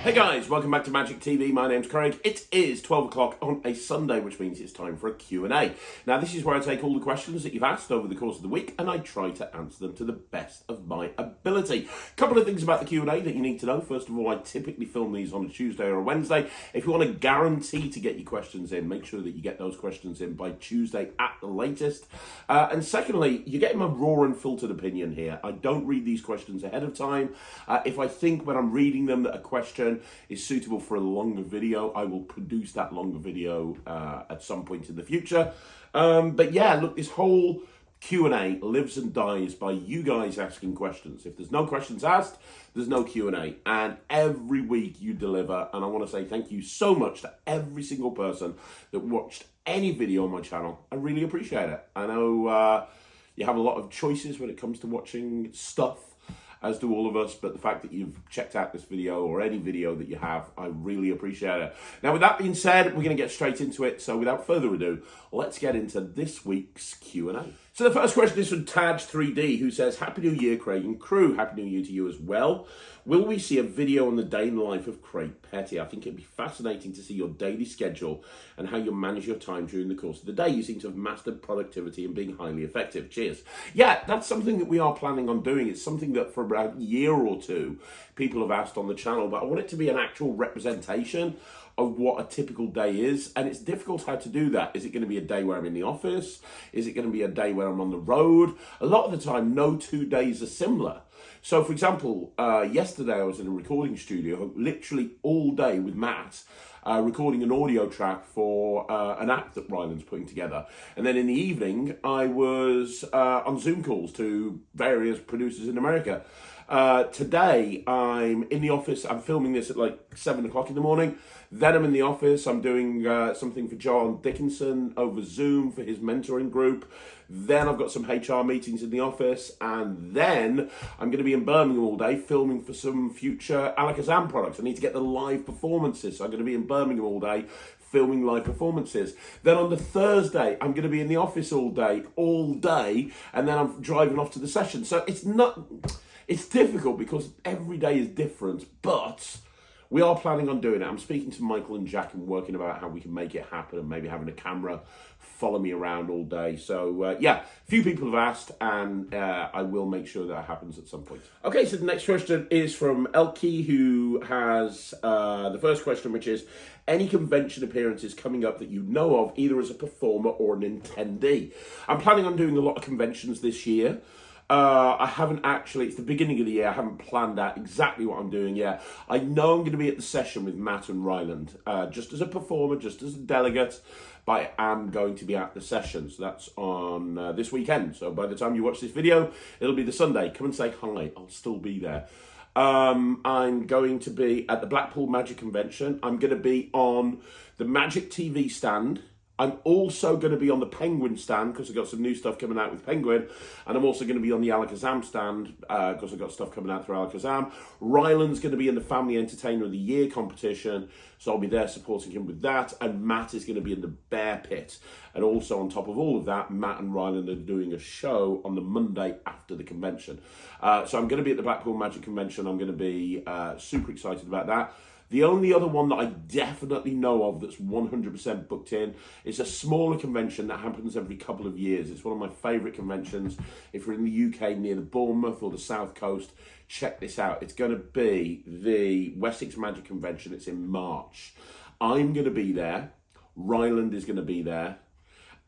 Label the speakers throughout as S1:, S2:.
S1: Hey guys, welcome back to Magic TV. My name's Craig. It is 12 o'clock on a Sunday, which means it's time for a Q&A. Now, this is where I take all the questions that you've asked over the course of the week and I try to answer them to the best of my ability. A couple of things about the Q&A that you need to know. First of all, I typically film these on a Tuesday or a Wednesday. If you want to guarantee to get your questions in, make sure that you get those questions in by Tuesday at the latest. And secondly, you're getting my raw and filtered opinion here. I don't read these questions ahead of time. If I think when I'm reading them that a question is suitable for a longer video, I will produce that longer video at some point in the future. But yeah, look, this whole Q&A lives and dies by you guys asking questions. If there's no questions asked, there's no Q&A. And every week you deliver, and I want to say thank you so much to every single person that watched any video on my channel. I really appreciate it. I know you have a lot of choices when it comes to watching stuff, as do all of us, but the fact that you've checked out this video or any video that you have, I really appreciate it. Now, with that being said, we're going to get straight into it. So without further ado, let's get into this week's Q&A. So the first question is from Taj3D, who says, Happy New Year, Craig and crew. Happy New Year to you as well. Will we see a video on the day in the life of Craig Petty? I think it'd be fascinating to see your daily schedule and how you manage your time during the course of the day. You seem to have mastered productivity and being highly effective. Cheers. Yeah, that's something that we are planning on doing. It's something that for about a year or two, people have asked on the channel, but I want it to be an actual representation of what a typical day is, and it's difficult how to do that. Is it going to be a day where I'm in the office? Is it going to be a day where I'm on the road? A lot of the time, no 2 days are similar. So, for example, yesterday I was in a recording studio, literally all day with Matt, recording an audio track for an app that Ryland's putting together. And then in the evening, I was on Zoom calls to various producers in America. Today, I'm in the office. I'm filming this at like 7 o'clock in the morning. Then I'm in the office. I'm doing something for John Dickinson over Zoom for his mentoring group. Then I've got some HR meetings in the office. And then I'm going to be in Birmingham all day filming for some future Alakazam products. I need to get the live performances. So I'm going to be in Birmingham all day filming live performances. Then on the Thursday, I'm going to be in the office all day, and then I'm driving off to the session. So it's difficult because every day is different, but we are planning on doing it. I'm speaking to Michael and Jack and working about how we can make it happen and maybe having a camera follow me around all day. So yeah, a few people have asked and I will make sure that happens at some point. Okay, so the next question is from Elke, who has the first question, which is, any convention appearances coming up that you know of, either as a performer or an attendee? I'm planning on doing a lot of conventions this year. I haven't actually, it's the beginning of the year, I haven't planned out exactly what I'm doing yet. I know I'm going to be at the session with Matt and Ryland, just as a performer, just as a delegate, but I am going to be at the session. So that's on this weekend. So by the time you watch this video, it'll be the Sunday. Come and say hi, I'll still be there. I'm going to be at the Blackpool Magic Convention. I'm going to be on the Magic TV stand. I'm also going to be on the Penguin stand because I've got some new stuff coming out with Penguin. And I'm also going to be on the Alakazam stand because I've got stuff coming out through Alakazam. Ryland's going to be in the Family Entertainer of the Year competition. So I'll be there supporting him with that. And Matt is going to be in the Bear Pit. And also on top of all of that, Matt and Ryland are doing a show on the Monday after the convention. So I'm going to be at the Blackpool Magic Convention. I'm going to be super excited about that. The only other one that I definitely know of that's 100% booked in is a smaller convention that happens every couple of years. It's one of my favourite conventions. If you're in the UK near the Bournemouth or the South Coast, check this out. It's going to be the Wessex Magic Convention. It's in March. I'm going to be there. Ryland is going to be there.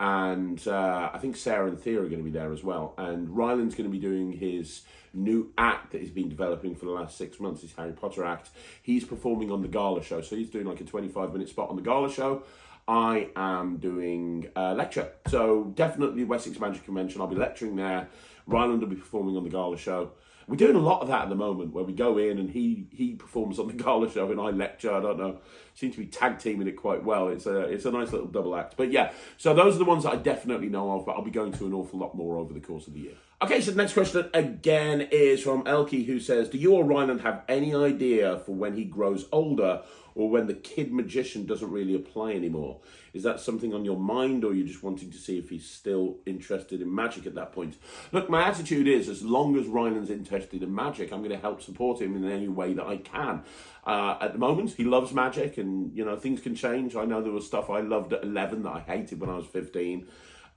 S1: And I think Sarah and Thea are going to be there as well. And Ryland's going to be doing his new act that he's been developing for the last 6 months, his Harry Potter act. He's performing on the gala show. So he's doing like a 25-minute spot on the gala show. I am doing a lecture. So definitely Wessex Magic Convention. I'll be lecturing there. Ryland will be performing on the gala show. We're doing a lot of that at the moment where we go in and he performs on the gala show and I lecture. I don't know. seem to be tag teaming it quite well. It's a nice little double act. But yeah, so those are the ones that I definitely know of, but I'll be going to an awful lot more over the course of the year. Okay, so the next question again is from Elkie, who says, do you or Ryland have any idea for when he grows older or when the kid magician doesn't really apply anymore? Is that something on your mind, or are you just wanting to see if he's still interested in magic at that point? Look, my attitude is, as long as Ryland's interested in magic, I'm going to help support him in any way that I can. At the moment, he loves magic, and, you know, things can change. I know there was stuff I loved at 11 that I hated when I was 15.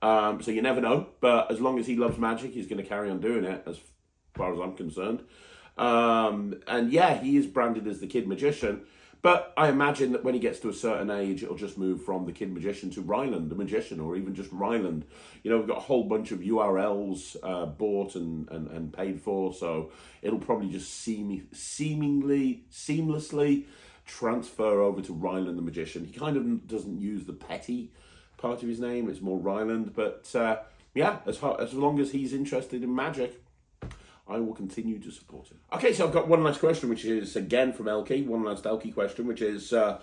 S1: So you never know, but as long as he loves magic, he's going to carry on doing it, as far as I'm concerned. And yeah, he is branded as the Kid Magician, but I imagine that when he gets to a certain age, it'll just move from the Kid Magician to Ryland the Magician, or even just Ryland. You know, we've got a whole bunch of URLs bought and paid for, so it'll probably just seamlessly transfer over to Ryland the Magician. He kind of doesn't use the petty part of his name, it's more Ryland, but yeah, as long as he's interested in magic, I will continue to support him. Okay, so I've got one last question, which is again from Elkie, one last Elkie question, which is, I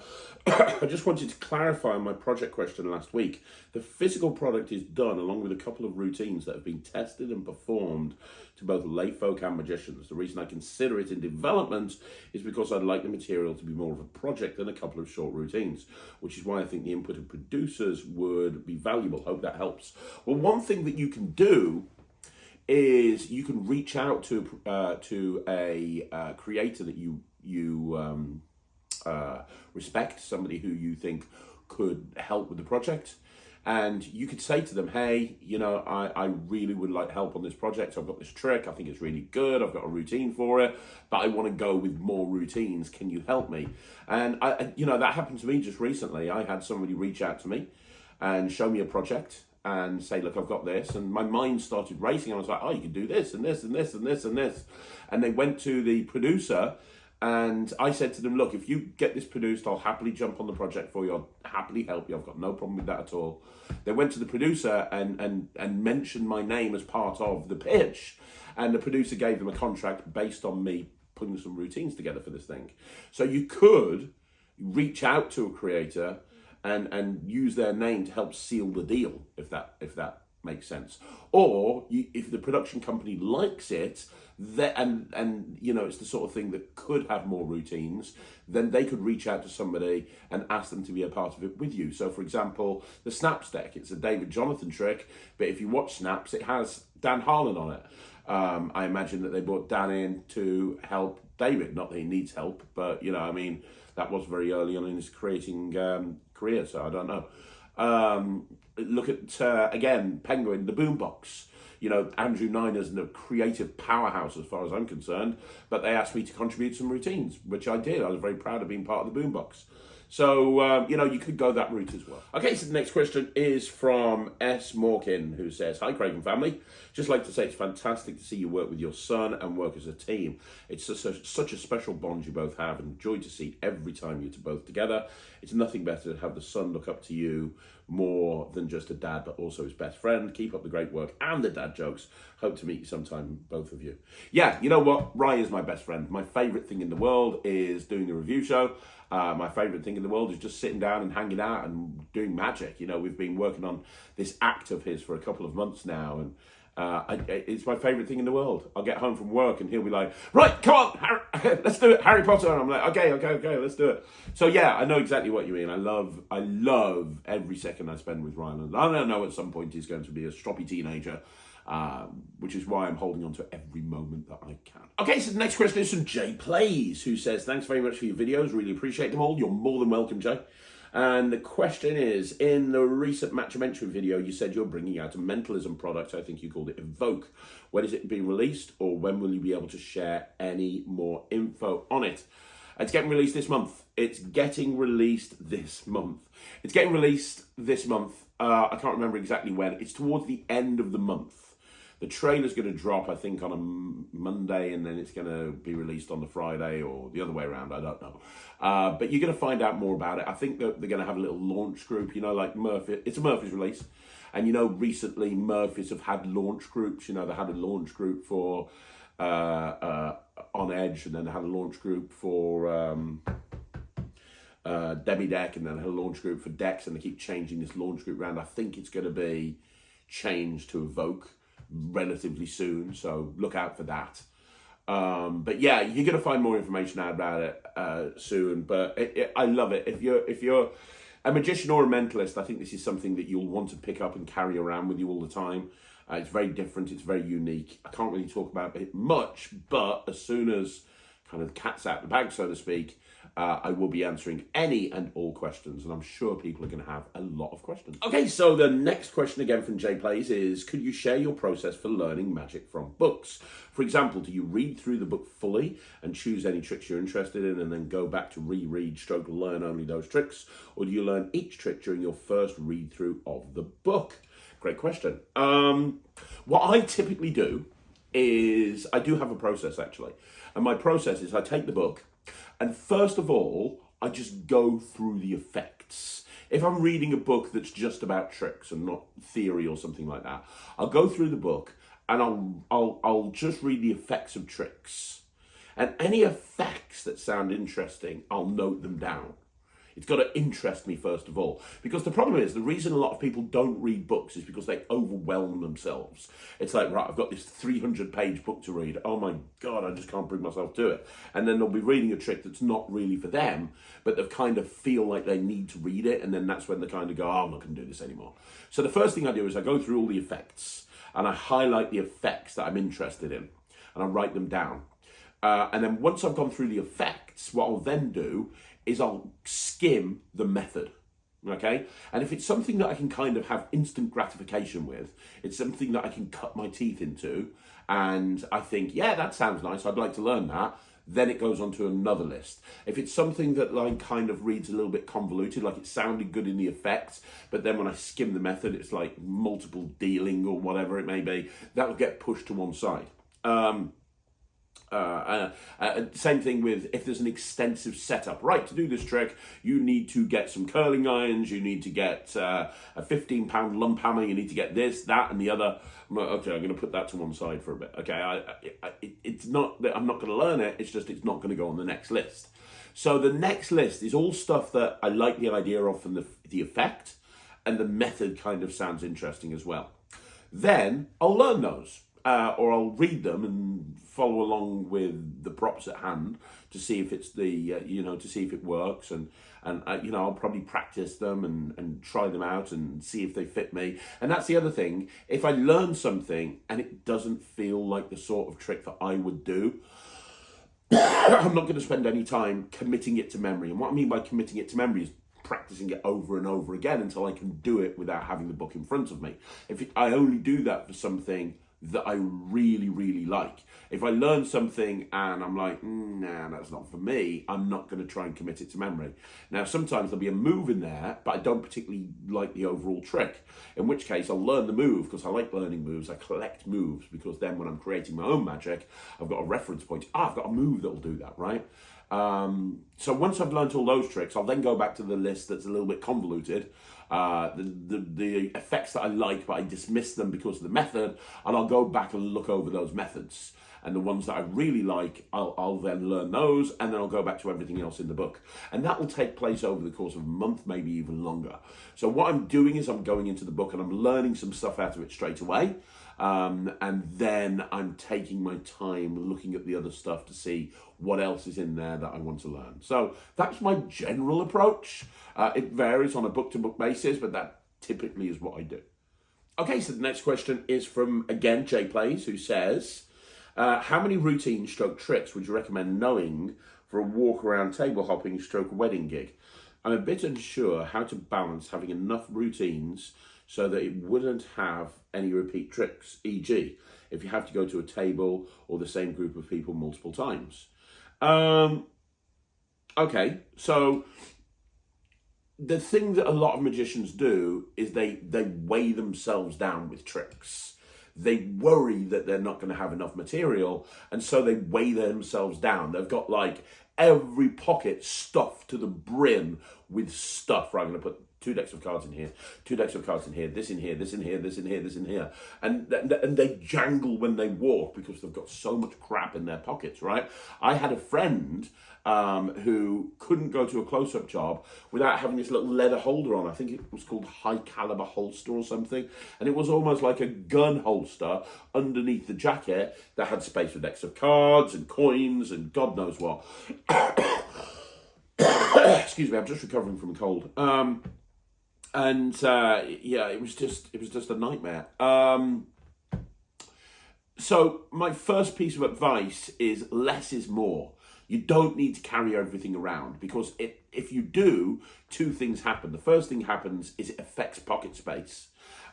S1: just wanted to clarify my project question last week. The physical product is done along with a couple of routines that have been tested and performed to both layfolk and magicians. The reason I consider it in development is because I'd like the material to be more of a project than a couple of short routines, which is why I think the input of producers would be valuable. Hope that helps. Well, one thing that you can do is you can reach out to a creator that you respect, somebody who you think could help with the project, and you could say to them, hey, you know, I really would like help on this project. I've got this trick, I think it's really good, I've got a routine for it, but I want to go with more routines, can you help me? And you know, that happened to me just recently. I had somebody reach out to me and show me a project and say, look, I've got this, and my mind started racing. I was like, oh, you can do this and this and this and this and this. And they went to the producer, and I said to them, look, if you get this produced, I'll happily jump on the project for you, I'll happily help you, I've got no problem with that at all. They went to the producer and mentioned my name as part of the pitch, and the producer gave them a contract based on me putting some routines together for this thing. So you could reach out to a creator and use their name to help seal the deal, if that makes sense. Or if the production company likes it, and you know, it's the sort of thing that could have more routines, then they could reach out to somebody and ask them to be a part of it with you. So for example, the Snaps deck, it's a David Jonathan trick, but if you watch Snaps, it has Dan Harlan on it. I imagine that they brought Dan in to help David, not that he needs help, but you know, I mean, that was very early on in his creating career, so I don't know. Look at, again, Penguin, the Boombox. You know, Andrew Niner's a creative powerhouse as far as I'm concerned, but they asked me to contribute some routines, which I did. I was very proud of being part of the Boombox. So, you know, you could go that route as well. Okay, so the next question is from S. Morkin, who says, hi, Craig and family. Just like to say it's fantastic to see you work with your son and work as a team. It's such a special bond you both have, and joy to see every time you're both together. It's nothing better to have the son look up to you more than just a dad, but also his best friend. Keep up the great work and the dad jokes. Hope to meet you sometime, both of you. Yeah, you know what? Rye is my best friend. My favourite thing in the world is doing the review show. My favourite thing in the world is just sitting down and hanging out and doing magic. You know, we've been working on this act of his for a couple of months now, and it's my favourite thing in the world. I'll get home from work and he'll be like, right, come on, Harry, let's do it, Harry Potter. And I'm like, okay, let's do it. So yeah, I know exactly what you mean. I love every second I spend with Ryland. I don't know, at some point he's going to be a stroppy teenager, which is why I'm holding on to every moment that I can. Okay, so the next question is from Jay Plays, who says, thanks very much for your videos. Really appreciate them all. You're more than welcome, Jay. And the question is, in the recent Matchumentary video, you said you're bringing out a Mentalism product. I think you called it Evoke. When is it being released, or when will you be able to share any more info on it? It's getting released this month. It's getting released this month. I can't remember exactly when. It's towards the end of the month. The trailer's going to drop, I think, on a Monday, and then it's going to be released on the Friday, or the other way around, I don't know. But you're going to find out more about it. I think that they're going to have a little launch group, you know, like Murphy. It's a Murphy's release. And, you know, recently Murphy's have had launch groups. You know, they had a launch group for On Edge, and then they had a launch group for demi deck and then a launch group for decks, and they keep changing this launch group around. I think it's going to be changed to Evoke relatively soon, so look out for that. But yeah, you're going to find more information out about it soon. But I love it. If you're a magician or a mentalist, I think this is something that you'll want to pick up and carry around with you all the time. It's very different. It's very unique. I can't really talk about it much, but as soon as kind of cat's out the bag, so to speak, I will be answering any and all questions, and I'm sure people are going to have a lot of questions. Okay, so the next question again from Jay Plays is, could you share your process for learning magic from books? For example, do you read through the book fully and choose any tricks you're interested in and then go back to reread / learn only those tricks? Or do you learn each trick during your first read through of the book? Great question. What I typically do is, I do have a process actually. And my process is I take the book and first of all, I just go through the effects. If I'm reading a book that's just about tricks and not theory or something like that, I'll go through the book and I'll just read the effects of tricks. And any effects that sound interesting, I'll note them down. It's got to interest me first of all. Because the problem is, the reason a lot of people don't read books is because they overwhelm themselves. It's like, right, I've got this 300-page book to read. Oh my God, I just can't bring myself to it. And then they'll be reading a trick that's not really for them, but they kind of feel like they need to read it. And then that's when they kind of go, oh, I'm not going to do this anymore. So the first thing I do is I go through all the effects and I highlight the effects that I'm interested in and I write them down. And then once I've gone through the effects, what I'll then do is I'll skim the method, okay? And if it's something that I can kind of have instant gratification with, it's something that I can cut my teeth into, and I think, yeah, that sounds nice, I'd like to learn that, then it goes on to another list. If it's something that like kind of reads a little bit convoluted, like it sounded good in the effects, but then when I skim the method, it's like multiple dealing or whatever it may be, that will get pushed to one side. Same thing with if there's an extensive setup. Right, to do this trick, you need to get some curling irons, you need to get a 15-pound lump hammer, you need to get this, that, and the other. Okay, I'm going to put that to one side for a bit. Okay, it's not that I'm not going to learn it, it's just it's not going to go on the next list. So the next list is all stuff that I like the idea of from the effect, and the method kind of sounds interesting as well. Then I'll learn those. Or I'll read them and follow along with the props at hand to see if it's to see if it works, and I'll probably practice them and try them out and see if they fit me. And that's the other thing. If I learn something and it doesn't feel like the sort of trick that I would do, I'm not going to spend any time committing it to memory. And what I mean by committing it to memory is practicing it over and over again until I can do it without having the book in front of me. I only do that for something that I really, really like. If I learn something and I'm like, nah, that's not for me, I'm not going to try and commit it to memory. Now, sometimes there'll be a move in there, but I don't particularly like the overall trick, in which case I'll learn the move because I like learning moves. I collect moves because then when I'm creating my own magic, I've got a reference point. I've got a move that'll do that, right? So once I've learned all those tricks, I'll then go back to the list that's a little bit convoluted, the effects that I like, but I dismiss them because of the method, and I'll go back and look over those methods. And the ones that I really like, I'll then learn those, and then I'll go back to everything else in the book. And that will take place over the course of a month, maybe even longer. So what I'm doing is I'm going into the book and I'm learning some stuff out of it straight away. And then I'm taking my time looking at the other stuff to see what else is in there that I want to learn. So that's my general approach. It varies on a book-to-book basis, but that typically is what I do. Okay, so the next question is from, again, Jay Plays, who says, how many routine / tricks would you recommend knowing for a walk-around table hopping / wedding gig? I'm a bit unsure how to balance having enough routines so that it wouldn't have any repeat tricks, e.g. if you have to go to a table or the same group of people multiple times. Okay, so the thing that a lot of magicians do is they weigh themselves down with tricks. They worry that they're not going to have enough material, and so they weigh themselves down. They've got like every pocket stuffed to the brim with stuff. Right, I'm going to put 2 decks of cards in here, 2 decks of cards in here, this in here, this in here, this in here, this in here. And they jangle when they walk because they've got so much crap in their pockets, right? I had a friend who couldn't go to a close-up job without having this little leather holder on. I think it was called high caliber holster or something. And it was almost like a gun holster underneath the jacket that had space for decks of cards and coins and God knows what. Excuse me, I'm just recovering from a cold. Yeah, it was just a nightmare. So my first piece of advice is less is more. You don't need to carry everything around because if you do, 2 things happen. The first thing happens is it affects pocket space.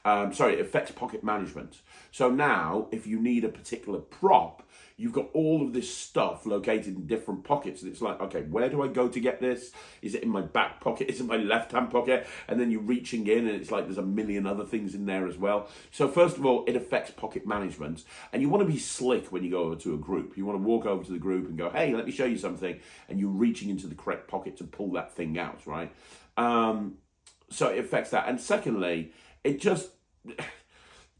S1: It affects pocket management. So now, if you need a particular prop, you've got all of this stuff located in different pockets. And it's like, okay, where do I go to get this? Is it in my back pocket? Is it my left-hand pocket? And then you're reaching in and it's like there's a million other things in there as well. So first of all, it affects pocket management. And you want to be slick when you go over to a group. You want to walk over to the group and go, hey, let me show you something. And you're reaching into the correct pocket to pull that thing out, right? So it affects that. And secondly,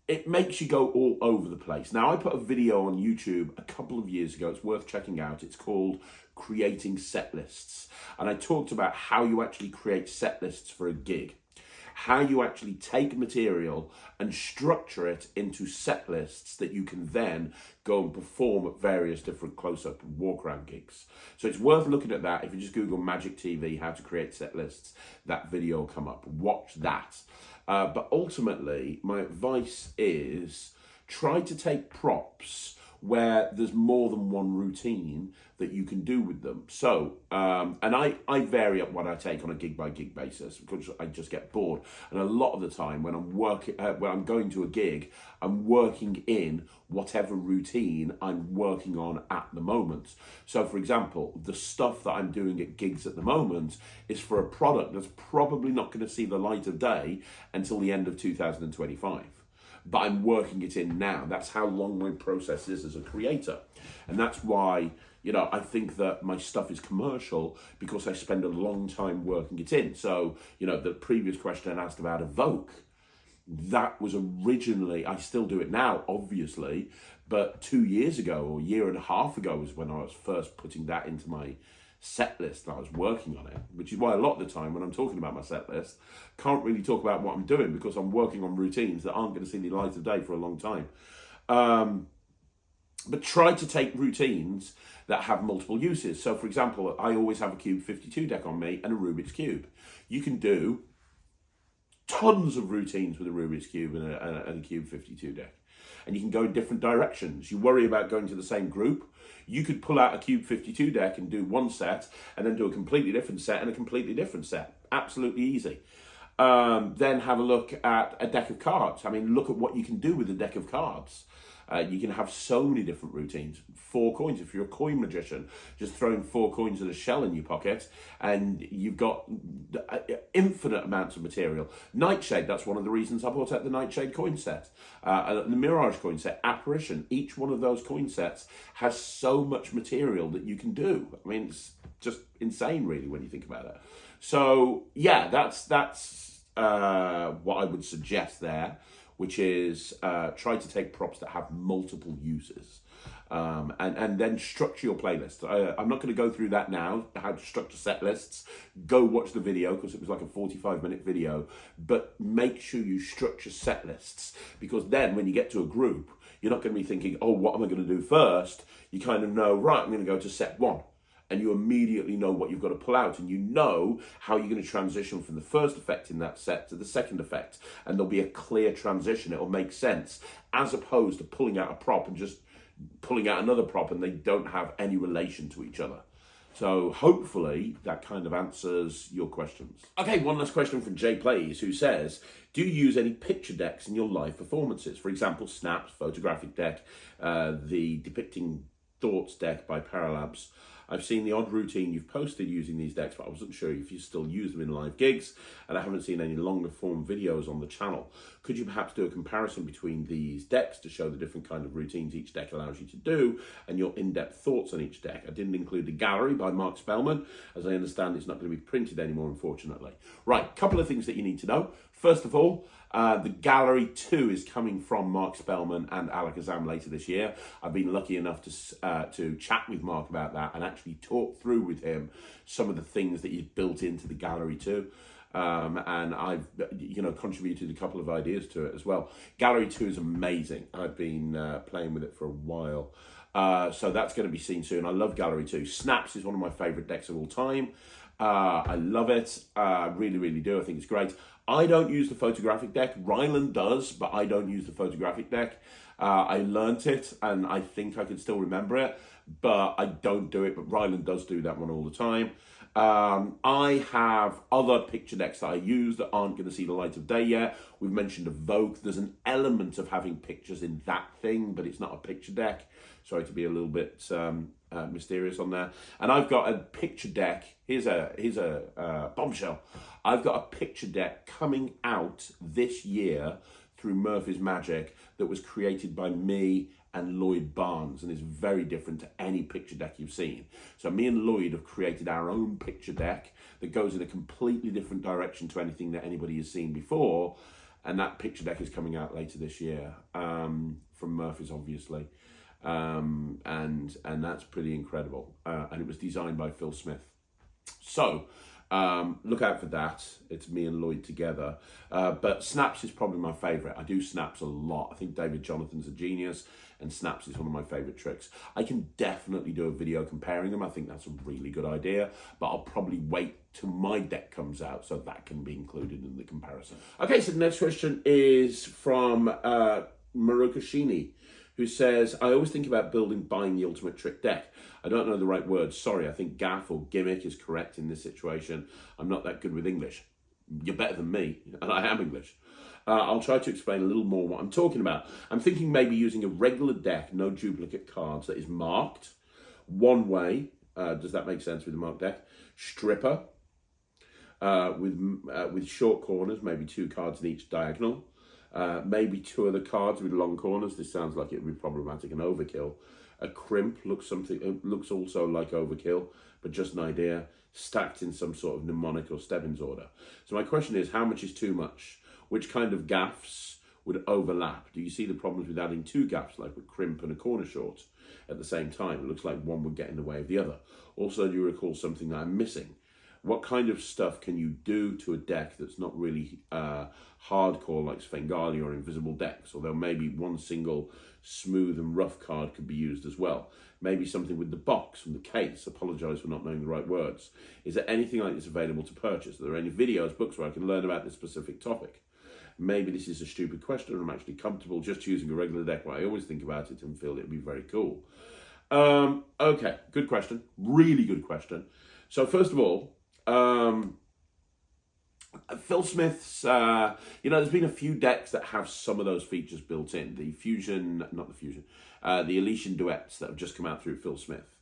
S1: it makes you go all over the place. Now, I put a video on YouTube a couple of years ago. It's worth checking out. It's called Creating Set Lists. And I talked about how you actually create set lists for a gig, how you actually take material and structure it into set lists that you can then go and perform at various different close-up and walk-around gigs. So it's worth looking at that. If you just Google Magic TV, how to create set lists, that video will come up. Watch that. But ultimately, my advice is try to take props where there's more than one routine that you can do with them. So, and I vary up what I take on a gig-by-gig basis because I just get bored. And a lot of the time when I'm going to a gig, I'm working in whatever routine I'm working on at the moment. So, for example, the stuff that I'm doing at gigs at the moment is for a product that's probably not going to see the light of day until the end of 2025. But I'm working it in now. That's how long my process is as a creator. And that's why, I think that my stuff is commercial because I spend a long time working it in. So, the previous question I asked about Evoke, that was originally, I still do it now, obviously, but 2 years ago or a year and a half ago was when I was first putting that into my set list and I was working on it, which is why a lot of the time when I'm talking about my set list, can't really talk about what I'm doing because I'm working on routines that aren't going to see the light of day for a long time. But try to take routines that have multiple uses. So for example, I always have a Cube 52 deck on me and a Rubik's Cube. You can do tons of routines with a Rubik's Cube and a Cube 52 deck. And you can go in different directions. You worry about going to the same group. You could pull out a Cube 52 deck and do one set and then do a completely different set and a completely different set. Absolutely easy. Then have a look at a deck of cards. I mean, look at what you can do with a deck of cards. You can have so many different routines. 4 coins, if you're a coin magician, just throwing 4 coins in a shell in your pocket, and you've got infinite amounts of material. Nightshade, that's one of the reasons I brought out the Nightshade coin set. The Mirage coin set, Apparition, each one of those coin sets has so much material that you can do. I mean, it's just insane, really, when you think about it. So, yeah, that's what I would suggest there, which is try to take props that have multiple uses. And then structure your playlist. I'm not going to go through that now, how to structure set lists. Go watch the video because it was like a 45-minute video. But make sure you structure set lists because then when you get to a group, you're not going to be thinking, oh, what am I going to do first? You kind of know, right, I'm going to go to set 1. And you immediately know what you've got to pull out, and you know how you're going to transition from the first effect in that set to the second effect, and there'll be a clear transition. It'll make sense, as opposed to pulling out a prop and just pulling out another prop and they don't have any relation to each other. So hopefully that kind of answers your questions. Okay, one last question from Jay Plays, who says, do you use any picture decks in your live performances? For example, Snaps, photographic deck, the Depicting Thoughts deck by Paralabs. I've seen the odd routine you've posted using these decks, but I wasn't sure if you still use them in live gigs, and I haven't seen any longer form videos on the channel. Could you perhaps do a comparison between these decks to show the different kind of routines each deck allows you to do, and your in-depth thoughts on each deck? I didn't include the gallery by Mark Spellman, as I understand it's not going to be printed anymore, unfortunately. Right, couple of things that you need to know. First of all, the Gallery 2 is coming from Mark Spellman and Alakazam later this year. I've been lucky enough to chat with Mark about that and actually talk through with him some of the things that he's built into the Gallery 2. And I've, contributed a couple of ideas to it as well. Gallery 2 is amazing. I've been playing with it for a while. So that's going to be seen soon. I love Gallery 2. Snaps is one of my favourite decks of all time. I love it. Really, really do. I think it's great. I don't use the photographic deck. Ryland does, but I don't use the photographic deck. I learnt it, and I think I can still remember it, but I don't do it. But Ryland does do that one all the time. I have other picture decks that I use that aren't going to see the light of day yet. We've mentioned Evoke. There's an element of having pictures in that thing, but it's not a picture deck. Sorry to be a little bit mysterious on there. And I've got a picture deck. Here's a bombshell. I've got a picture deck coming out this year through Murphy's Magic that was created by me and Lloyd Barnes, and is very different to any picture deck you've seen. So me and Lloyd have created our own picture deck that goes in a completely different direction to anything that anybody has seen before, and that picture deck is coming out later this year from Murphy's, obviously, and that's pretty incredible, and it was designed by Phil Smith. So look out for that. It's me and Lloyd together. But Snaps is probably my favourite. I do Snaps a lot. I think David Jonathan's a genius, and Snaps is one of my favourite tricks. I can definitely do a video comparing them. I think that's a really good idea, but I'll probably wait till my deck comes out so that can be included in the comparison. Okay, so the next question is from Marukashini, who says, I always think about buying the ultimate trick deck. I don't know the right words. Sorry, I think gaff or gimmick is correct in this situation. I'm not that good with English. You're better than me, and I am English. I'll try to explain a little more what I'm talking about. I'm thinking maybe using a regular deck, no duplicate cards, that is marked one way. Does that make sense with the marked deck? Stripper, with short corners, maybe 2 cards in each diagonal. Maybe 2 other cards with long corners. This sounds like it would be problematic and overkill. A crimp looks also like overkill, but just an idea, stacked in some sort of mnemonic or Stebbins order. So my question is, how much is too much? Which kind of gaffs would overlap? Do you see the problems with adding 2 gaffs, like a crimp and a corner short, at the same time? It looks like one would get in the way of the other. Also, do you recall something that I'm missing? What kind of stuff can you do to a deck that's not really hardcore, like Svengali or Invisible decks? Although maybe one single smooth and rough card could be used as well. Maybe something with the box from the case. Apologise for not knowing the right words. Is there anything like this available to purchase? Are there any videos, books where I can learn about this specific topic? Maybe this is a stupid question, and I'm actually comfortable just using a regular deck, where I always think about it and feel it would be very cool. Okay, good question. Really good question. So first of all, Phil Smith's, there's been a few decks that have some of those features built in. The Elysian Duets that have just come out through Phil Smith.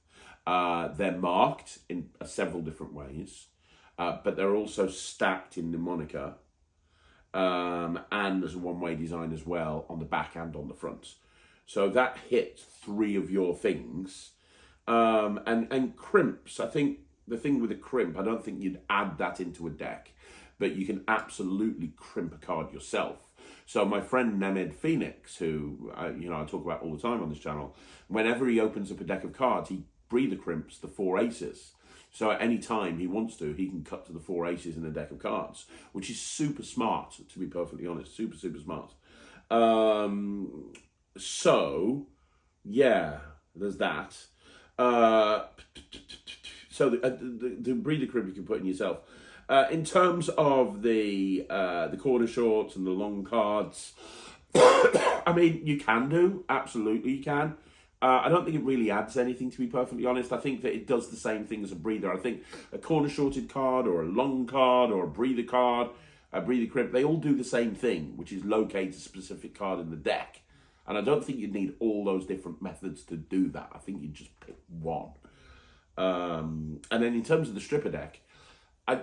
S1: They're marked in several different ways, but they're also stacked in mnemonica, and there's a one-way design as well on the back and on the front. So that hits 3 of your things. And crimps, I think the thing with a crimp, I don't think you'd add that into a deck, but you can absolutely crimp a card yourself. So my friend Nemed Phoenix, who I talk about all the time on this channel, whenever he opens up a deck of cards, he breather crimps the 4 aces. So at any time he wants to, he can cut to the 4 aces in a deck of cards, which is super smart, to be perfectly honest. Super, super smart. So, yeah, there's that. So the breather crimp you can put in yourself. In terms of the corner shorts and the long cards, I mean, you can do, absolutely you can. I don't think it really adds anything, to be perfectly honest. I think that it does the same thing as a breather. I think a corner shorted card or a long card or a breather card, a breather crimp, they all do the same thing, which is locate a specific card in the deck. And I don't think you'd need all those different methods to do that. I think you'd just pick one. And then in terms of the stripper deck, I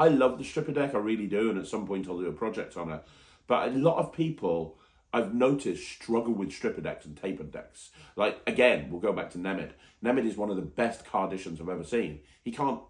S1: love the stripper deck, I really do, and at some point I'll do a project on it. But a lot of people I've noticed struggle with stripper decks and tapered decks. Like, again, we'll go back to Nemid. Nemid is one of the best cardicians I've ever seen. He can't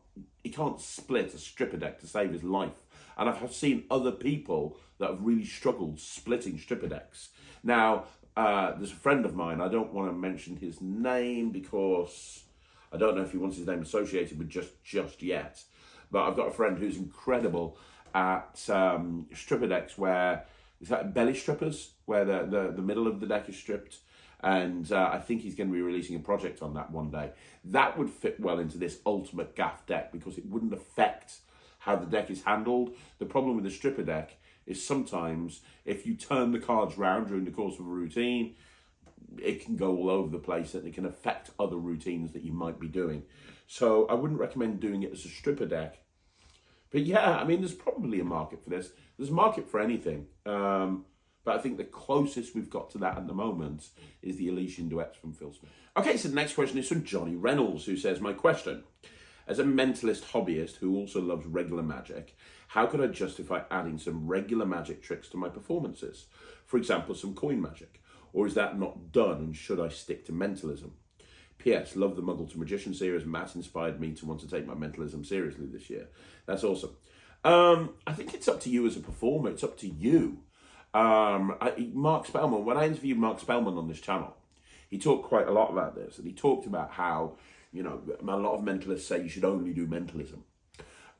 S1: split a stripper deck to save his life. And I've seen other people that have really struggled splitting stripper decks. Now, there's a friend of mine, I don't want to mention his name because I don't know if he wants his name associated with just yet. But I've got a friend who's incredible at stripper decks where, is that belly strippers, where the middle of the deck is stripped. And I think he's going to be releasing a project on that one day. That would fit well into this ultimate gaff deck because it wouldn't affect how the deck is handled. The problem with the stripper deck is sometimes if you turn the cards round during the course of a routine, it can go all over the place and it can affect other routines that you might be doing. So I wouldn't recommend doing it as a stripper deck. But yeah, I mean, there's probably a market for this. There's a market for anything. But I think the closest we've got to that at the moment is the Elysian Duets from Phil Smith. Okay, so the next question is from Johnny Reynolds, who says, my question, as a mentalist hobbyist who also loves regular magic, how could I justify adding some regular magic tricks to my performances? For example, some coin magic. Or is that not done and should I stick to mentalism? P.S. Love the Muggle to Magician series. Matt inspired me to want to take my mentalism seriously this year. That's awesome. I think it's up to you as a performer. It's up to you. Mark Spellman, when I interviewed Mark Spellman on this channel, he talked quite a lot about this, and he talked about how, you know, a lot of mentalists say you should only do mentalism,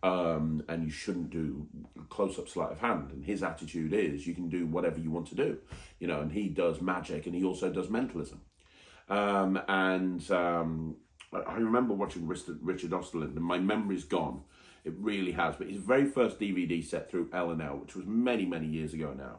S1: and you shouldn't do close-up sleight of hand, and his attitude is you can do whatever you want to do, you know, and he does magic and he also does mentalism. I remember watching Richard Osterland, and my memory's gone. It really has, but his very first DVD set through L&L, which was many, many years ago now,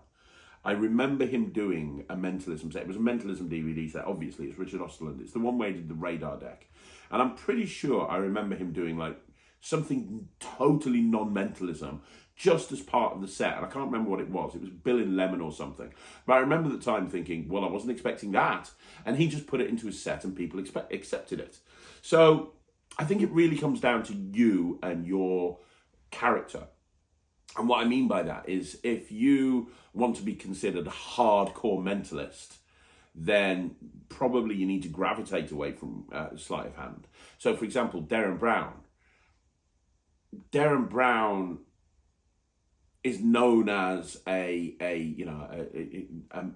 S1: I remember him doing a mentalism set. It was a mentalism DVD set. Obviously, it's Richard Osterland. It's the one where he did the radar deck. And I'm pretty sure I remember him doing like something totally non-mentalism just as part of the set. And I can't remember what it was. It was Bill in Lemon or something. But I remember at the time thinking, well, I wasn't expecting that. And he just put it into his set and people accepted it. So I think it really comes down to you and your character. And what I mean by that is if you want to be considered a hardcore mentalist, then probably you need to gravitate away from sleight of hand. So, for example, Darren Brown. Darren Brown is known as a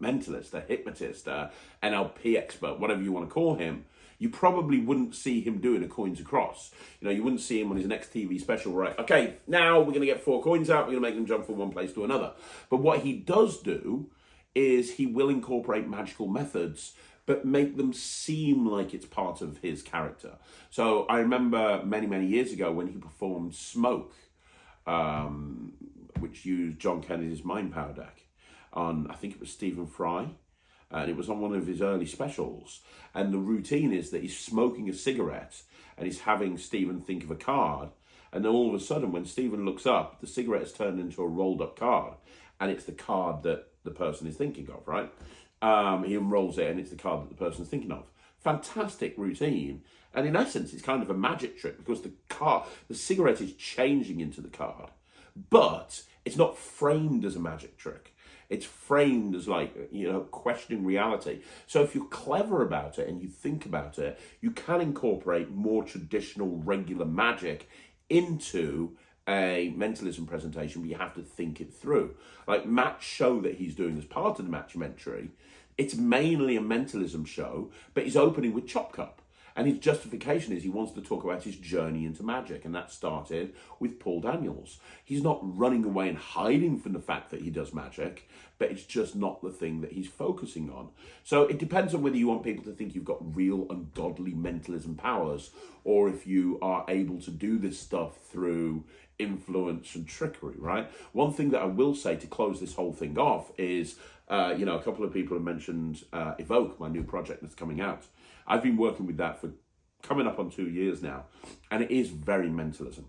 S1: mentalist, a hypnotist, a NLP expert, whatever you want to call him. You probably wouldn't see him doing a coins across. You know, you wouldn't see him on his next TV special, right? Okay, now we're going to get 4 coins out. We're going to make them jump from one place to another. But what he does do is he will incorporate magical methods, but make them seem like it's part of his character. So I remember many, many years ago when he performed Smoke, which used John Kennedy's Mind Power deck on, I think it was Stephen Fry. And it was on one of his early specials. And the routine is that he's smoking a cigarette and he's having Stephen think of a card. And then all of a sudden, when Stephen looks up, the cigarette is turned into a rolled up card. And it's the card that the person is thinking of, right? He unrolls it and it's the card that the person is thinking of. Fantastic routine. And in essence, it's kind of a magic trick because the cigarette is changing into the card. But it's not framed as a magic trick. It's framed as like, you know, questioning reality. So if you're clever about it and you think about it, you can incorporate more traditional regular magic into a mentalism presentation, but you have to think it through. Like Matt's show that he's doing as part of the Matchumentary, it's mainly a mentalism show, but he's opening with Chop Cup. And his justification is he wants to talk about his journey into magic. And that started with Paul Daniels. He's not running away and hiding from the fact that he does magic, but it's just not the thing that he's focusing on. So it depends on whether you want people to think you've got real ungodly mentalism powers, or if you are able to do this stuff through influence and trickery, right? One thing that I will say to close this whole thing off is, a couple of people have mentioned Evoke, my new project that's coming out. I've been working with that for coming up on 2 years now, and it is very mentalism.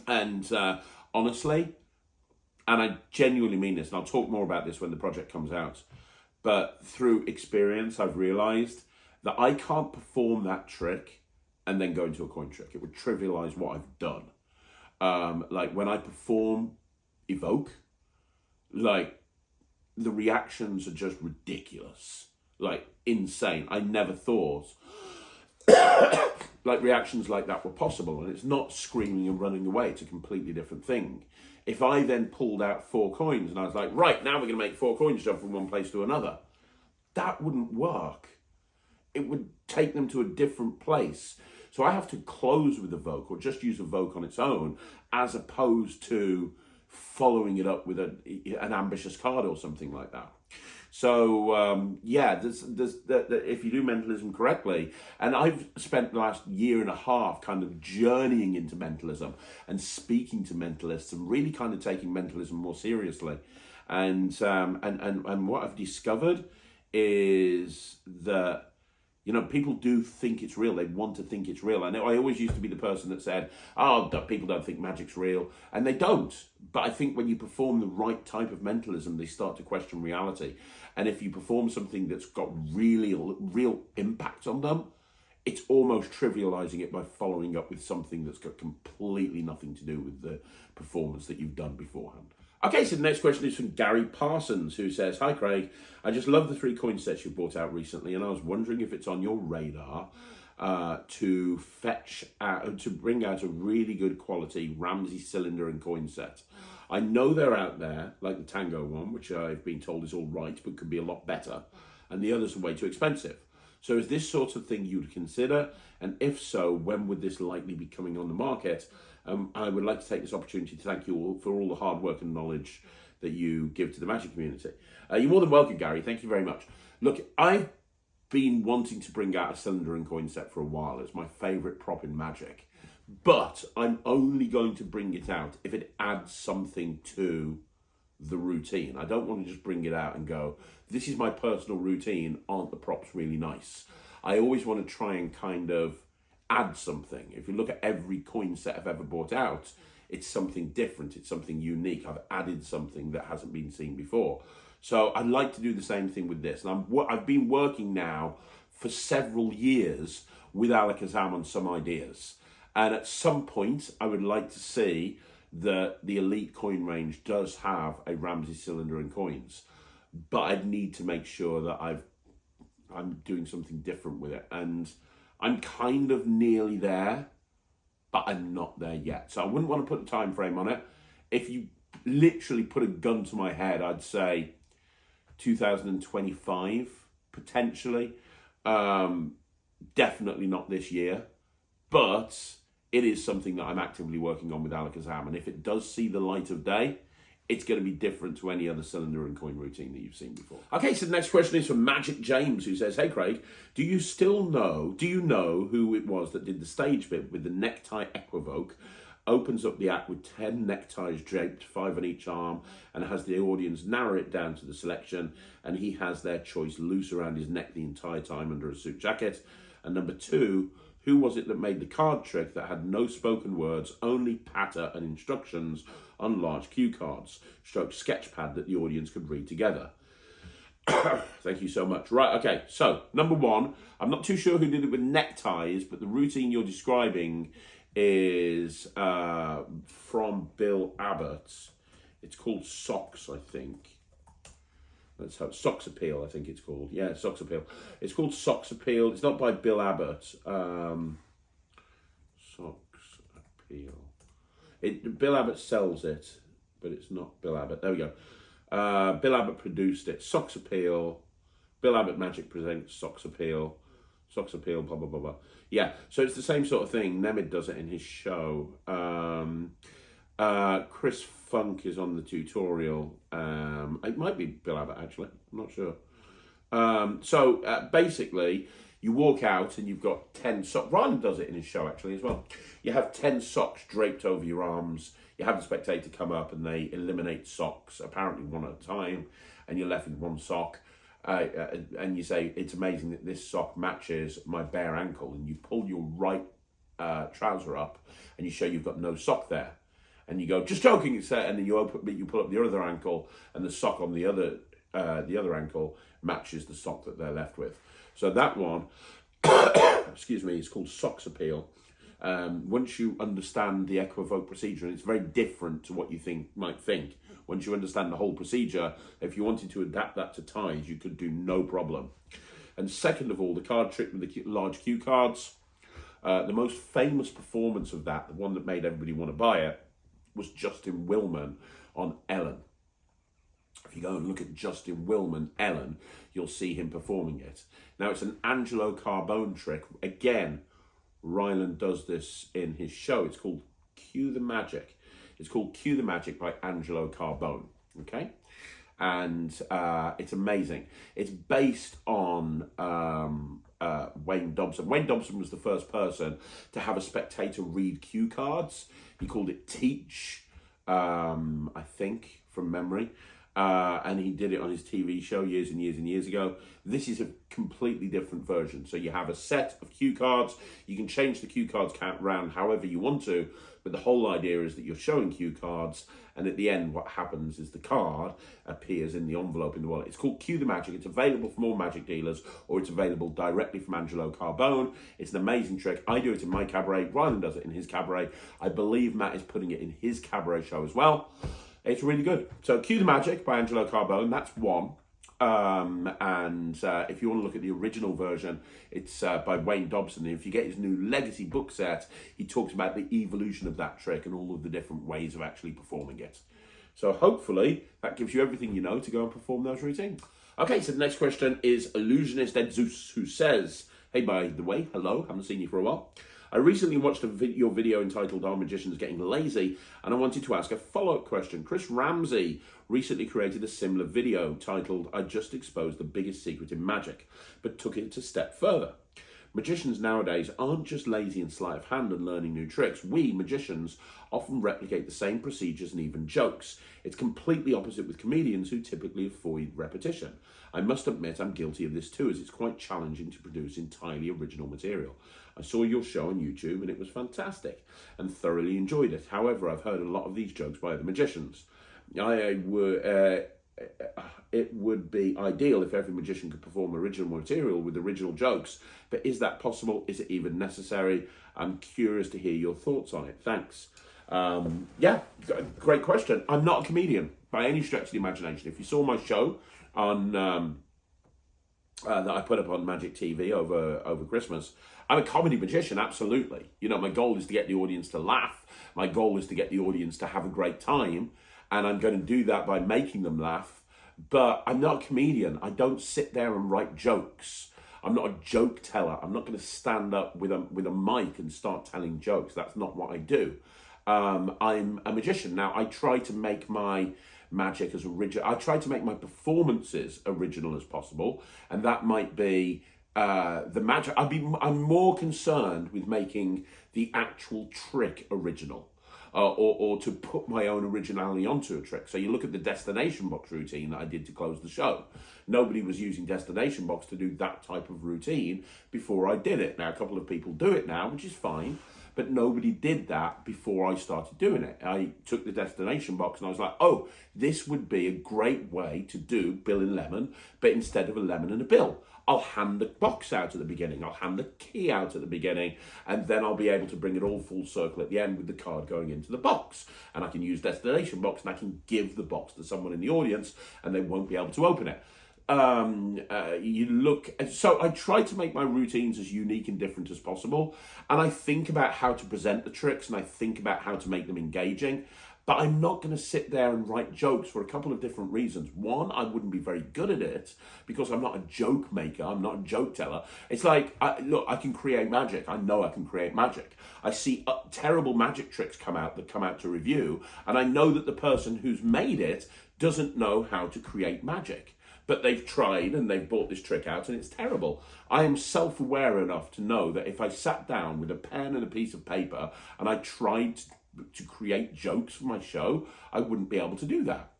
S1: And honestly, and I genuinely mean this, and I'll talk more about this when the project comes out, but through experience, I've realized that I can't perform that trick and then go into a coin trick. It would trivialize what I've done. Like when I perform Evoke, like the reactions are just ridiculous, like insane. I never thought like reactions like that were possible, and it's not screaming and running away. It's a completely different thing. If I then pulled out 4 coins and I was like, right, now we're going to make 4 coins jump from one place to another, that wouldn't work. It would take them to a different place. So I have to close with Evoke or just use Evoke on its own, as opposed to following it up with an ambitious card or something like that. So yeah, if you do mentalism correctly, and I've spent the last year and a half kind of journeying into mentalism and speaking to mentalists and really kind of taking mentalism more seriously. And what I've discovered is that, you know, people do think it's real. They want to think it's real. I know I always used to be the person that said, oh, people don't think magic's real. And they don't. But I think when you perform the right type of mentalism, they start to question reality. And if you perform something that's got real impact on them, it's almost trivializing it by following up with something that's got completely nothing to do with the performance that you've done beforehand. Okay, so the next question is from Gary Parsons, who says, hi Craig, I just love the 3 coin sets you brought out recently, and I was wondering if it's on your radar to bring out a really good quality Ramsey cylinder and coin set. I know they're out there, like the Tango one, which I've been told is all right, but could be a lot better, and the others are way too expensive. So is this sort of thing you'd consider? And if so, when would this likely be coming on the market? I would like to take this opportunity to thank you all for all the hard work and knowledge that you give to the Magic community. You're more than welcome, Gary. Thank you very much. Look, I've been wanting to bring out a cylinder and coin set for a while. It's my favourite prop in Magic. But I'm only going to bring it out if it adds something to the routine. I don't want to just bring it out and go, this is my personal routine, aren't the props really nice? I always want to try and kind of add something. If you look at every coin set I've ever bought out, it's something different, it's something unique. I've added something that hasn't been seen before. So I'd like to do the same thing with this. And I've been working now for several years with Alakazam on some ideas. And at some point, I would like to see that the Elite coin range does have a Ramsey cylinder and coins. But I'd need to make sure that I'm doing something different with it. And I'm kind of nearly there, but I'm not there yet. So I wouldn't want to put a time frame on it. If you literally put a gun to my head, I'd say 2025, potentially. Definitely not this year, but it is something that I'm actively working on with Alakazam. And if it does see the light of day, it's going to be different to any other cylinder and coin routine that you've seen before. Okay, so the next question is from Magic James, who says, hey Craig, do you know who it was that did the stage bit with the necktie Equivoke, opens up the act with 10 neckties draped, 5 on each arm, and has the audience narrow it down to the selection, and he has their choice loose around his neck the entire time under a suit jacket? And number 2, who was it that made the card trick that had no spoken words, only patter and instructions on large cue cards, stroke sketchpad that the audience could read together? Thank you so much. Right, okay, so number 1, I'm not too sure who did it with neckties, but the routine you're describing is from Bill Abbott. It's called Socks, I think. Let's have Socks Appeal, I think it's called. Yeah, Socks Appeal. It's called Socks Appeal. It's not by Bill Abbott. Socks Appeal. Bill Abbott sells it, but it's not Bill Abbott. There we go. Bill Abbott produced it. Socks Appeal. Bill Abbott Magic presents Socks Appeal. Socks Appeal, blah, blah, blah, blah. Yeah, so it's the same sort of thing. Nemid does it in his show. Chris Funk is on the tutorial. It might be Bill Abbott, actually. I'm not sure. So basically, you walk out and you've got 10 socks. Ryland does it in his show, actually, as well. You have 10 socks draped over your arms. You have the spectator come up and they eliminate socks, apparently one at a time, and you're left with one sock. And you say, it's amazing that this sock matches my bare ankle, and you pull your right trouser up and you show you've got no sock there. And you go, just joking, and then you pull up the other ankle, and the sock on the other the other ankle matches the sock that they're left with. So that one, excuse me, it's called Socks Appeal. Once you understand the Equivoke procedure, and it's very different to what you might think. Once you understand the whole procedure, if you wanted to adapt that to ties, you could do no problem. And second of all, the card trick with the large cue cards. The most famous performance of that, the one that made everybody want to buy it, was Justin Willman on Ellen. If you go and look at Justin Willman, Ellen, you'll see him performing it. Now, it's an Angelo Carbone trick. Again, Ryland does this in his show. It's called Cue the Magic. It's called Cue the Magic by Angelo Carbone, okay? And it's amazing. It's based on Wayne Dobson. Wayne Dobson was the first person to have a spectator read cue cards. He called it Teach, I think, from memory. And he did it on his TV show years and years and years ago. This is a completely different version. So you have a set of cue cards. You can change the cue cards count round however you want to, but the whole idea is that you're showing cue cards, and at the end what happens is the card appears in the envelope in the wallet. It's called Cue the Magic. It's available from all magic dealers, or it's available directly from Angelo Carbone. It's an amazing trick. I do it in my cabaret. Ryland does it in his cabaret. I believe Matt is putting it in his cabaret show as well. It's really good. So Cue the Magic by Angelo Carbone, that's one. If you want to look at the original version, it's by Wayne Dobson. And if you get his new Legacy book set, he talks about the evolution of that trick and all of the different ways of actually performing it. So hopefully that gives you everything you know to go and perform those routines. Okay, so the next question is Illusionist Ed Zeus, who says, hey, by the way, hello, haven't seen you for a while. I recently watched your video entitled Are Magicians Getting Lazy? And I wanted to ask a follow-up question. Chris Ramsey recently created a similar video titled I Just Exposed the Biggest Secret in Magic, but took it a step further. Magicians nowadays aren't just lazy and sleight of hand and learning new tricks. We, magicians, often replicate the same procedures and even jokes. It's completely opposite with comedians who typically avoid repetition. I must admit I'm guilty of this too, as it's quite challenging to produce entirely original material. I saw your show on YouTube and it was fantastic and thoroughly enjoyed it. However, I've heard a lot of these jokes by other magicians. It would be ideal if every magician could perform original material with original jokes, but is that possible? Is it even necessary? I'm curious to hear your thoughts on it. Thanks. Yeah, great question. I'm not a comedian by any stretch of the imagination. If you saw my show on that I put up on Magic TV over Christmas, I'm a comedy magician, absolutely. You know, my goal is to get the audience to laugh. My goal is to get the audience to have a great time, and I'm going to do that by making them laugh. But I'm not a comedian. I don't sit there and write jokes. I'm not a joke teller. I'm not going to stand up with a mic and start telling jokes. That's not what I do. I'm a magician. Now, I try to make my magic as original. I try to make my performances original as possible, and that might be the magic. I'm more concerned with making the actual trick original. Or to put my own originality onto a trick. So you look at the destination box routine that I did to close the show. Nobody was using destination box to do that type of routine before I did it. Now, a couple of people do it now, which is fine, but nobody did that before I started doing it. I took the destination box and I was like, oh, this would be a great way to do Bill and Lemon, but instead of a lemon and a bill. I'll hand the box out at the beginning, I'll hand the key out at the beginning, and then I'll be able to bring it all full circle at the end with the card going into the box. And I can use destination box and I can give the box to someone in the audience and they won't be able to open it. So I try to make my routines as unique and different as possible. And I think about how to present the tricks and I think about how to make them engaging. But I'm not going to sit there and write jokes for a couple of different reasons. One, I wouldn't be very good at it because I'm not a joke maker. I'm not a joke teller. It's like, look, I can create magic. I know I can create magic. I see terrible magic tricks come out to review, and I know that the person who's made it doesn't know how to create magic. But they've tried and they've brought this trick out and it's terrible. I am self-aware enough to know that if I sat down with a pen and a piece of paper and I tried to create jokes for my show, I wouldn't be able to do that.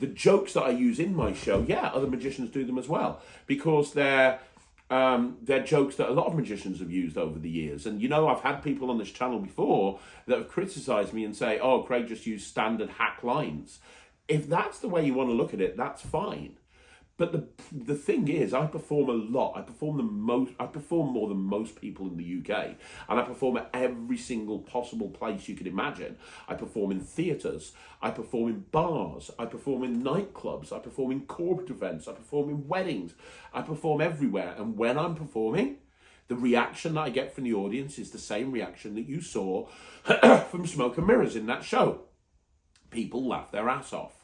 S1: The jokes that I use in my show, yeah, other magicians do them as well, because they're jokes that a lot of magicians have used over the years. And you know, I've had people on this channel before that have criticized me and say, oh, Craig just used standard hack lines. If that's the way you want to look at it, that's fine. But the thing is, I perform a lot. I perform more than most people in the UK, and I perform at every single possible place you could imagine. I perform in theatres, I perform in bars, I perform in nightclubs, I perform in corporate events, I perform in weddings, I perform everywhere. And when I'm performing, the reaction that I get from the audience is the same reaction that you saw from Smoke and Mirrors in that show. People laugh their ass off.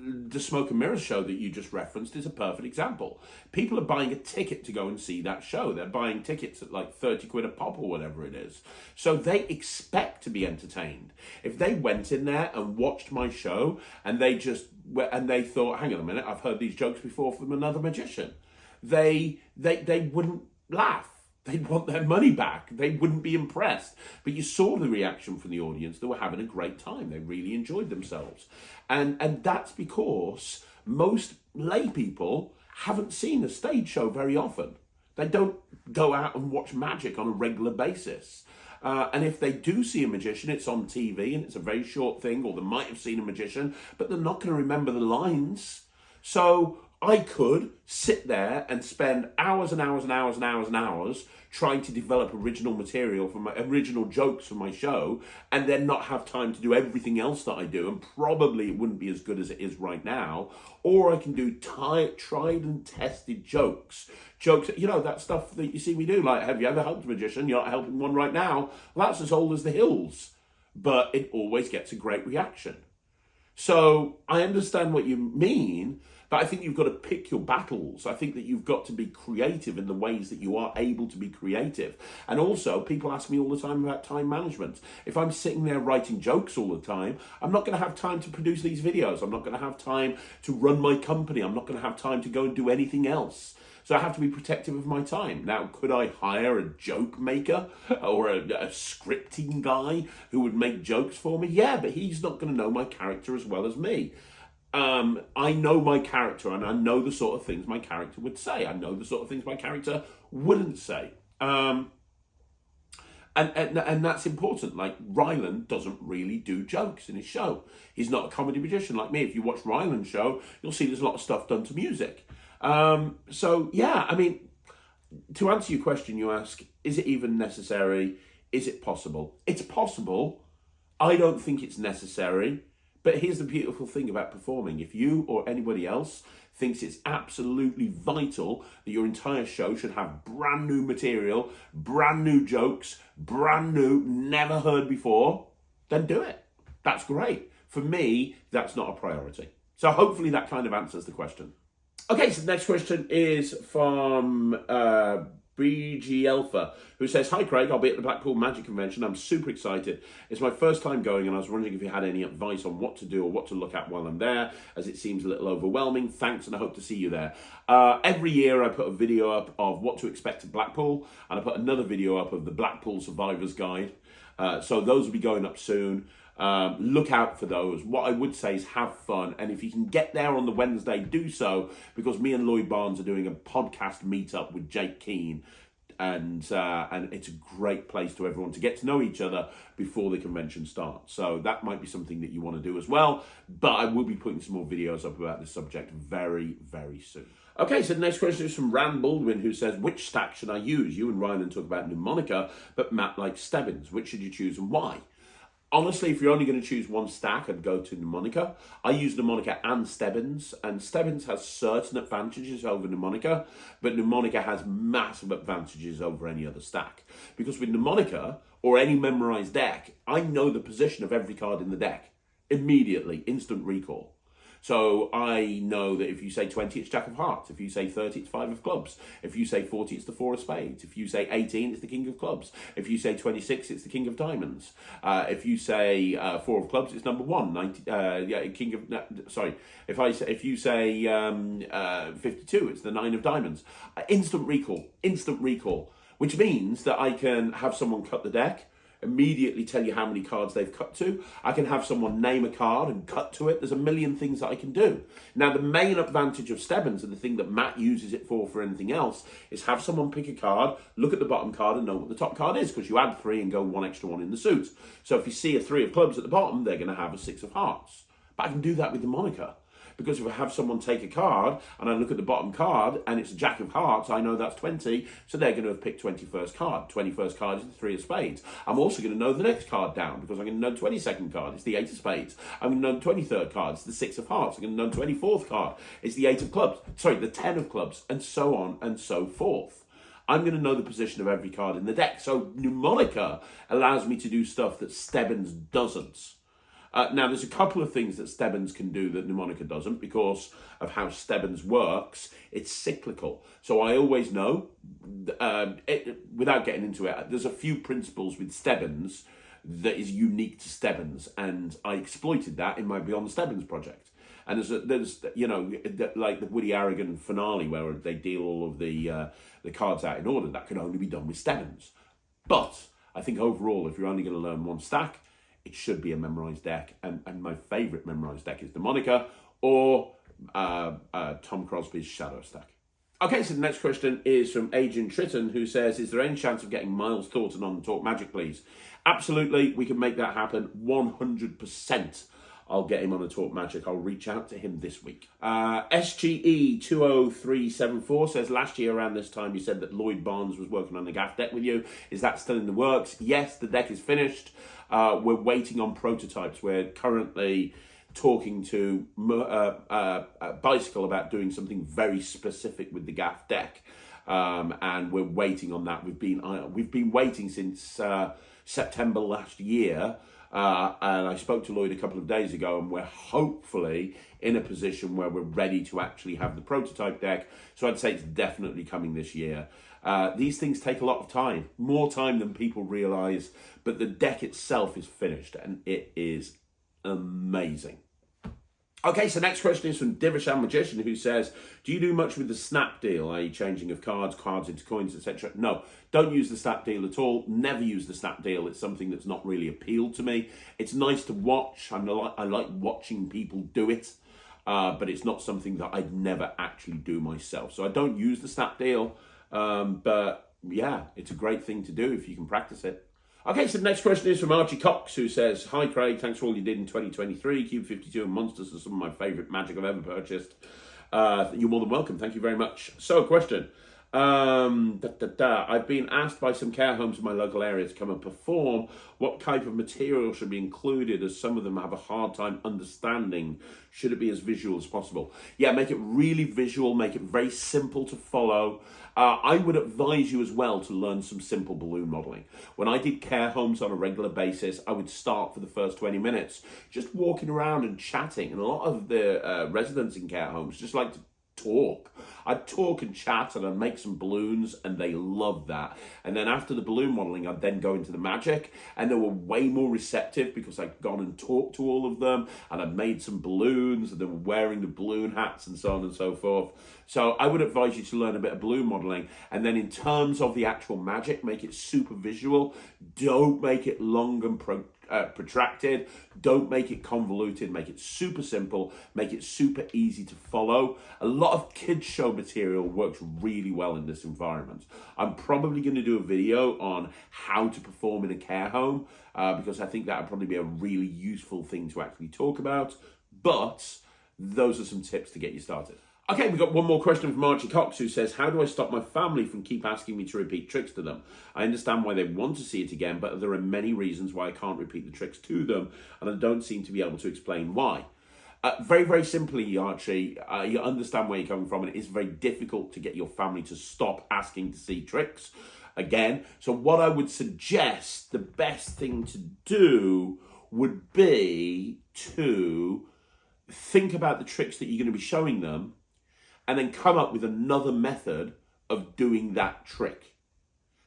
S1: The Smoke and Mirrors show that you just referenced is a perfect example. People are buying a ticket to go and see that show. They're buying tickets at like 30 quid a pop or whatever it is. So they expect to be entertained. If they went in there and watched my show and they thought, hang on a minute, I've heard these jokes before from another magician, they wouldn't laugh. They'd want their money back. They wouldn't be impressed. But you saw the reaction from the audience. They were having a great time. They really enjoyed themselves. And that's because most lay people haven't seen a stage show very often. They don't go out and watch magic on a regular basis. And if they do see a magician, it's on TV and it's a very short thing, or they might have seen a magician, but they're not going to remember the lines. So I could sit there and spend hours and hours and hours and hours and hours trying to develop original material for my original jokes for my show, and then not have time to do everything else that I do, and probably it wouldn't be as good as it is right now. Or I can do tried and tested jokes, that stuff that you see me do, like, have you ever helped a magician? You're not helping one right now. Well, that's as old as the hills, but it always gets a great reaction. So I understand what you mean, but I think you've got to pick your battles. I think that you've got to be creative in the ways that you are able to be creative. And also, people ask me all the time about time management. If I'm sitting there writing jokes all the time, I'm not going to have time to produce these videos. I'm not going to have time to run my company. I'm not going to have time to go and do anything else. So I have to be protective of my time. Now, could I hire a joke maker or a scripting guy who would make jokes for me? Yeah, but he's not going to know my character as well as me. I know my character, and I know the sort of things my character would say. I know the sort of things my character wouldn't say. And that's important. Like, Ryland doesn't really do jokes in his show. He's not a comedy magician like me. If you watch Ryland's show, you'll see there's a lot of stuff done to music. So yeah, I mean, to answer your question, you ask, is it even necessary? Is it possible? It's possible. I don't think it's necessary. But here's the beautiful thing about performing. If you or anybody else thinks it's absolutely vital that your entire show should have brand new material, brand new jokes, brand new, never heard before, then do it. That's great. For me, that's not a priority. So hopefully that kind of answers the question. Okay, so the next question is from BG Alpha, who says, "Hi Craig, I'll be at the Blackpool Magic Convention. I'm super excited. It's my first time going, and I was wondering if you had any advice on what to do or what to look at while I'm there, as it seems a little overwhelming. Thanks, and I hope to see you there." Every year I put a video up of what to expect at Blackpool, and I put another video up of the Blackpool Survivor's Guide. So those will be going up soon. Look out for those. What I would say is have fun, and if you can get there on the Wednesday, do so, because me and Lloyd Barnes are doing a podcast meetup with Jake Keane, and it's a great place to everyone to get to know each other before the convention starts. So that might be something that you want to do as well, but I will be putting some more videos up about this subject very, very soon. Okay, so the next question is from Rand Baldwin, who says, "Which stack should I use? You and Ryland talk about mnemonica, but Matt likes Stebbins. Which should you choose and why?" Honestly, if you're only going to choose one stack, I'd go to mnemonica. I use mnemonica and Stebbins, and Stebbins has certain advantages over mnemonica, but mnemonica has massive advantages over any other stack. Because with mnemonica, or any memorized deck, I know the position of every card in the deck immediately, instant recall. So I know that if you say 20, it's Jack of Hearts. If you say 30, it's 5 of Clubs. If you say 40, it's the 4 of Spades. If you say 18, it's the King of Clubs. If you say 26, it's the King of Diamonds. If you say 4 of Clubs, it's number 1. If you say 52, it's the 9 of Diamonds. Instant recall, which means that I can have someone cut the deck, immediately tell you how many cards they've cut to. I can have someone name a card and cut to it. There's a million things that I can do. Now, the main advantage of Stebbins, and the thing that Matt uses it for anything else, is have someone pick a card, look at the bottom card and know what the top card is, because you add 3 and go 1 extra 1 in the suit. So if you see a 3 of Clubs at the bottom, they're going to have a 6 of Hearts. But I can do that with the mnemonica, because if I have someone take a card and I look at the bottom card and it's a Jack of Hearts, I know that's 20, so they're going to have picked 21st card. 21st card is the 3 of Spades. I'm also going to know the next card down because I'm going to know 22nd card, it's the 8 of Spades. I'm going to know 23rd card, it's the 6 of Hearts. I'm going to know 24th card, it's the 8 of Clubs. Sorry, the 10 of Clubs, and so on and so forth. I'm going to know the position of every card in the deck. So Mnemonica allows me to do stuff that Stebbins doesn't. Now, there's a couple of things that Stebbins can do that Mnemonica doesn't because of how Stebbins works. It's cyclical. So I always know, without getting into it, there's a few principles with Stebbins that is unique to Stebbins, and I exploited that in my Beyond the Stebbins project. And there's you know, like the Woody Harrigan finale where they deal all of the cards out in order. That can only be done with Stebbins. But I think overall, if you're only going to learn one stack, it should be a memorized deck. And my favourite memorized deck is Mnemonica or Tom Crosby's Shadow stack. Okay, so the next question is from Adrian Tritton, who says, is there any chance of getting Myles Thornton on Talk Magic, please? Absolutely, we can make that happen 100%. I'll get him on a Talk Magic. I'll reach out to him this week. SGE20374 says, last year around this time you said that Lloyd Barnes was working on the Gaffed deck with you. Is that still in the works? Yes, the deck is finished. We're waiting on prototypes. We're currently talking to Bicycle about doing something very specific with the Gaffed deck. And we're waiting on that. We've been waiting since September last year. And I spoke to Lloyd a couple of days ago, and we're hopefully in a position where we're ready to actually have the prototype deck. So I'd say it's definitely coming this year. These things take a lot of time, more time than people realise, but the deck itself is finished and it is amazing. Okay, so next question is from Divishan Magician, who says, do you do much with the snap deal, i.e. changing of cards into coins, etc.? No, don't use the snap deal at all. Never use the snap deal. It's something that's not really appealed to me. It's nice to watch. I like watching people do it, but it's not something that I'd never actually do myself. So I don't use the snap deal, but yeah, it's a great thing to do if you can practice it. Okay, so the next question is from Archie Cox, who says, hi Craig, thanks for all you did in 2023. Cube 52 and Monsters are some of my favourite Magic I've ever purchased. You're more than welcome, thank you very much. So, question. I've been asked by some care homes in my local area to come and perform. What type of material should be included, as some of them have a hard time understanding? Should it be as visual as possible? Yeah, make it really visual, make it very simple to follow. I would advise you as well to learn some simple balloon modelling. When I did care homes on a regular basis, I would start for the first 20 minutes just walking around and chatting. And a lot of the residents in care homes just like to talk. I'd talk and chat and I'd make some balloons, and they loved that. And then after the balloon modelling, I'd then go into the magic, and they were way more receptive because I'd gone and talked to all of them, and I'd made some balloons, and they were wearing the balloon hats and so on and so forth. So I would advise you to learn a bit of balloon modelling. And then in terms of the actual magic, make it super visual. Don't make it long and protracted. Don't make it convoluted. Make it super simple. Make it super easy to follow. A lot of kids show material works really well in this environment. I'm probably going to do a video on how to perform in a care home because I think that would probably be a really useful thing to actually talk about. But those are some tips to get you started. Okay, we've got one more question from Archie Cox, who says, how do I stop my family from keep asking me to repeat tricks to them? I understand why they want to see it again, but there are many reasons why I can't repeat the tricks to them, and I don't seem to be able to explain why. Very, very simply, Archie, you understand where you're coming from, and it is very difficult to get your family to stop asking to see tricks again. So what I would suggest, the best thing to do would be to think about the tricks that you're going to be showing them, and then come up with another method of doing that trick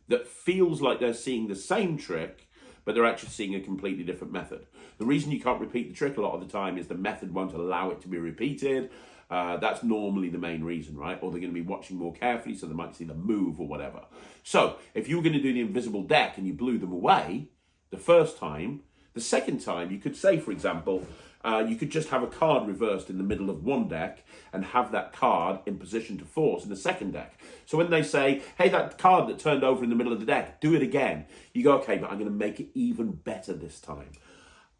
S1: that feels like they're seeing the same trick, but they're actually seeing a completely different method. The reason you can't repeat the trick a lot of the time is the method won't allow it to be repeated. That's normally the main reason, right? Or they're going to be watching more carefully, so they might see the move or whatever. So if you were going to do the invisible deck and you blew them away the first time, the second time you could say, for example, you could just have a card reversed in the middle of one deck and have that card in position to force in the second deck. So when they say, hey, that card that turned over in the middle of the deck, do it again. You go, okay, but I'm going to make it even better this time.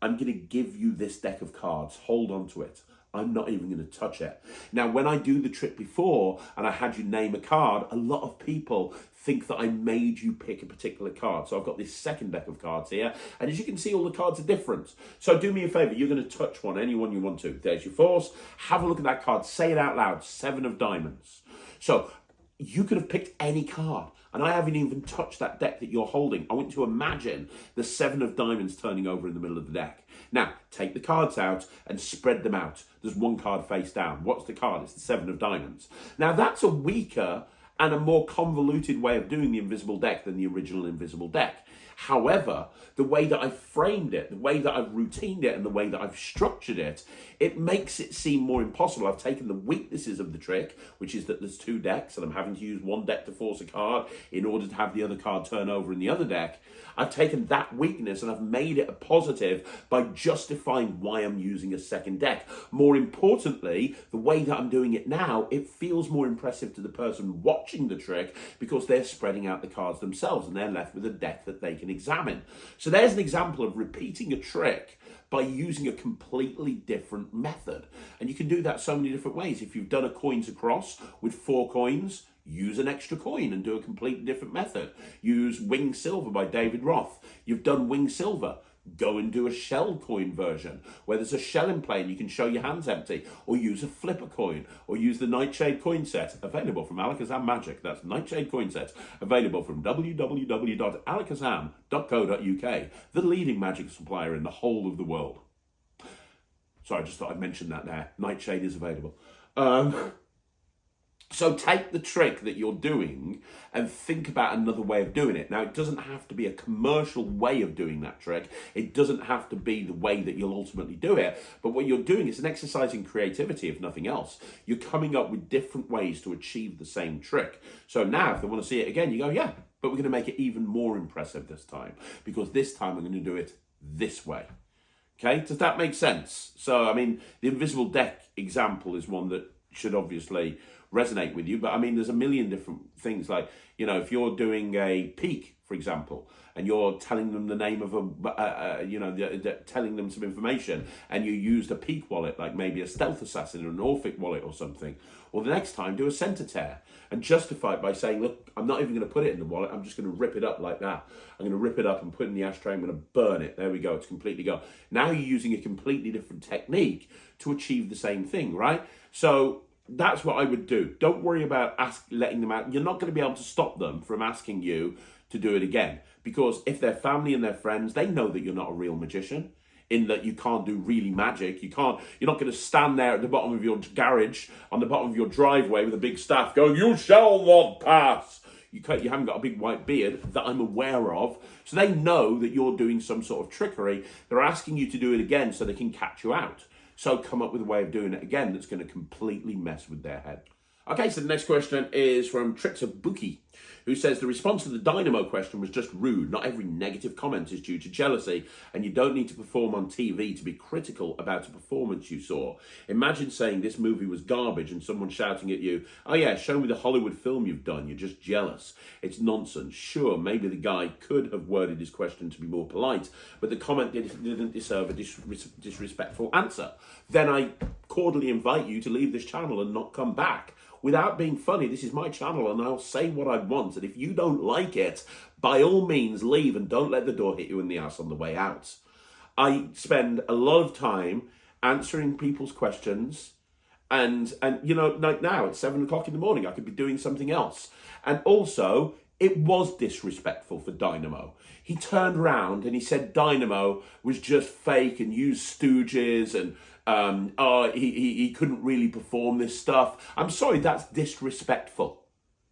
S1: I'm going to give you this deck of cards. Hold on to it. I'm not even going to touch it. Now, when I do the trick before and I had you name a card, a lot of people think that I made you pick a particular card. So I've got this second deck of cards here, and as you can see, all the cards are different. So do me a favor, you're going to touch one, any one you want to. There's your force. Have a look at that card. Say it out loud. 7 of diamonds. So you could have picked any card, and I haven't even touched that deck that you're holding. I want you to imagine the 7 of diamonds turning over in the middle of the deck. Now, take the cards out and spread them out. There's one card face down. What's the card? It's the 7 of diamonds. Now, that's a weaker and a more convoluted way of doing the invisible deck than the original invisible deck. However, the way that I've framed it, the way that I've routined it, and the way that I've structured it, it makes it seem more impossible. I've taken the weaknesses of the trick, which is that there's 2 decks, and I'm having to use one deck to force a card in order to have the other card turn over in the other deck. I've taken that weakness and I've made it a positive by justifying why I'm using a second deck. More importantly, the way that I'm doing it now, it feels more impressive to the person watching the trick because they're spreading out the cards themselves and they're left with a deck that they can examine. So there's an example of repeating a trick by using a completely different method. And you can do that so many different ways. If you've done a coins across with 4 coins, use an extra coin and do a completely different method. Use Wing Silver by David Roth. You've done Wing Silver. Go and do a shell coin version where there's a shell in play and you can show your hands empty, or use a flipper coin, or use the Nightshade coin set available from Alakazam Magic. That's Nightshade coin set available from www.alakazam.co.uk, the leading magic supplier in the whole of the world. Sorry, I just thought I'd mention that there. Nightshade is available. So take the trick that you're doing and think about another way of doing it. Now, it doesn't have to be a commercial way of doing that trick. It doesn't have to be the way that you'll ultimately do it. But what you're doing is an exercise in creativity, if nothing else. You're coming up with different ways to achieve the same trick. So now, if they want to see it again, you go, yeah, but we're going to make it even more impressive this time, because this time we're going to do it this way. Okay, does that make sense? So, I mean, the invisible deck example is one that should obviously resonate with you, but I mean, there's a million different things. Like, you know, if you're doing a peek, for example, and you're telling them the name of telling them some information, and you used a peek wallet, like maybe a stealth assassin or an Orphic wallet or something, or the next time do a center tear and justify it by saying, look, I'm not even going to put it in the wallet, I'm just going to rip it up like that. I'm going to rip it up and put it in the ashtray, I'm going to burn it. There we go, it's completely gone. Now you're using a completely different technique to achieve the same thing, right? So that's what I would do. Don't worry about letting them out. You're not going to be able to stop them from asking you to do it again, because if they're family and they're friends, they know that you're not a real magician, in that you can't do really magic. You're not going to stand there at the bottom of your garage, on the bottom of your driveway with a big staff going, you shall not pass. You haven't got a big white beard that I'm aware of. So they know that you're doing some sort of trickery. They're asking you to do it again so they can catch you out. So come up with a way of doing it again that's going to completely mess with their head. Okay, so the next question is from Trixabuki, who says, the response to the Dynamo question was just rude. Not every negative comment is due to jealousy, and you don't need to perform on TV to be critical about a performance you saw. Imagine saying this movie was garbage and someone shouting at you, oh yeah, show me the Hollywood film you've done, you're just jealous. It's nonsense. Sure, maybe the guy could have worded his question to be more polite, but the comment didn't deserve a disrespectful answer. Then I cordially invite you to leave this channel and not come back. Without being funny, this is my channel and I'll say what I want. And if you don't like it, by all means leave and don't let the door hit you in the ass on the way out. I spend a lot of time answering people's questions, and you know, like now it's 7 o'clock in the morning. I could be doing something else. And also, it was disrespectful for Dynamo. He turned around and he said Dynamo was just fake and used stooges and he couldn't really perform this stuff. I'm sorry, that's disrespectful.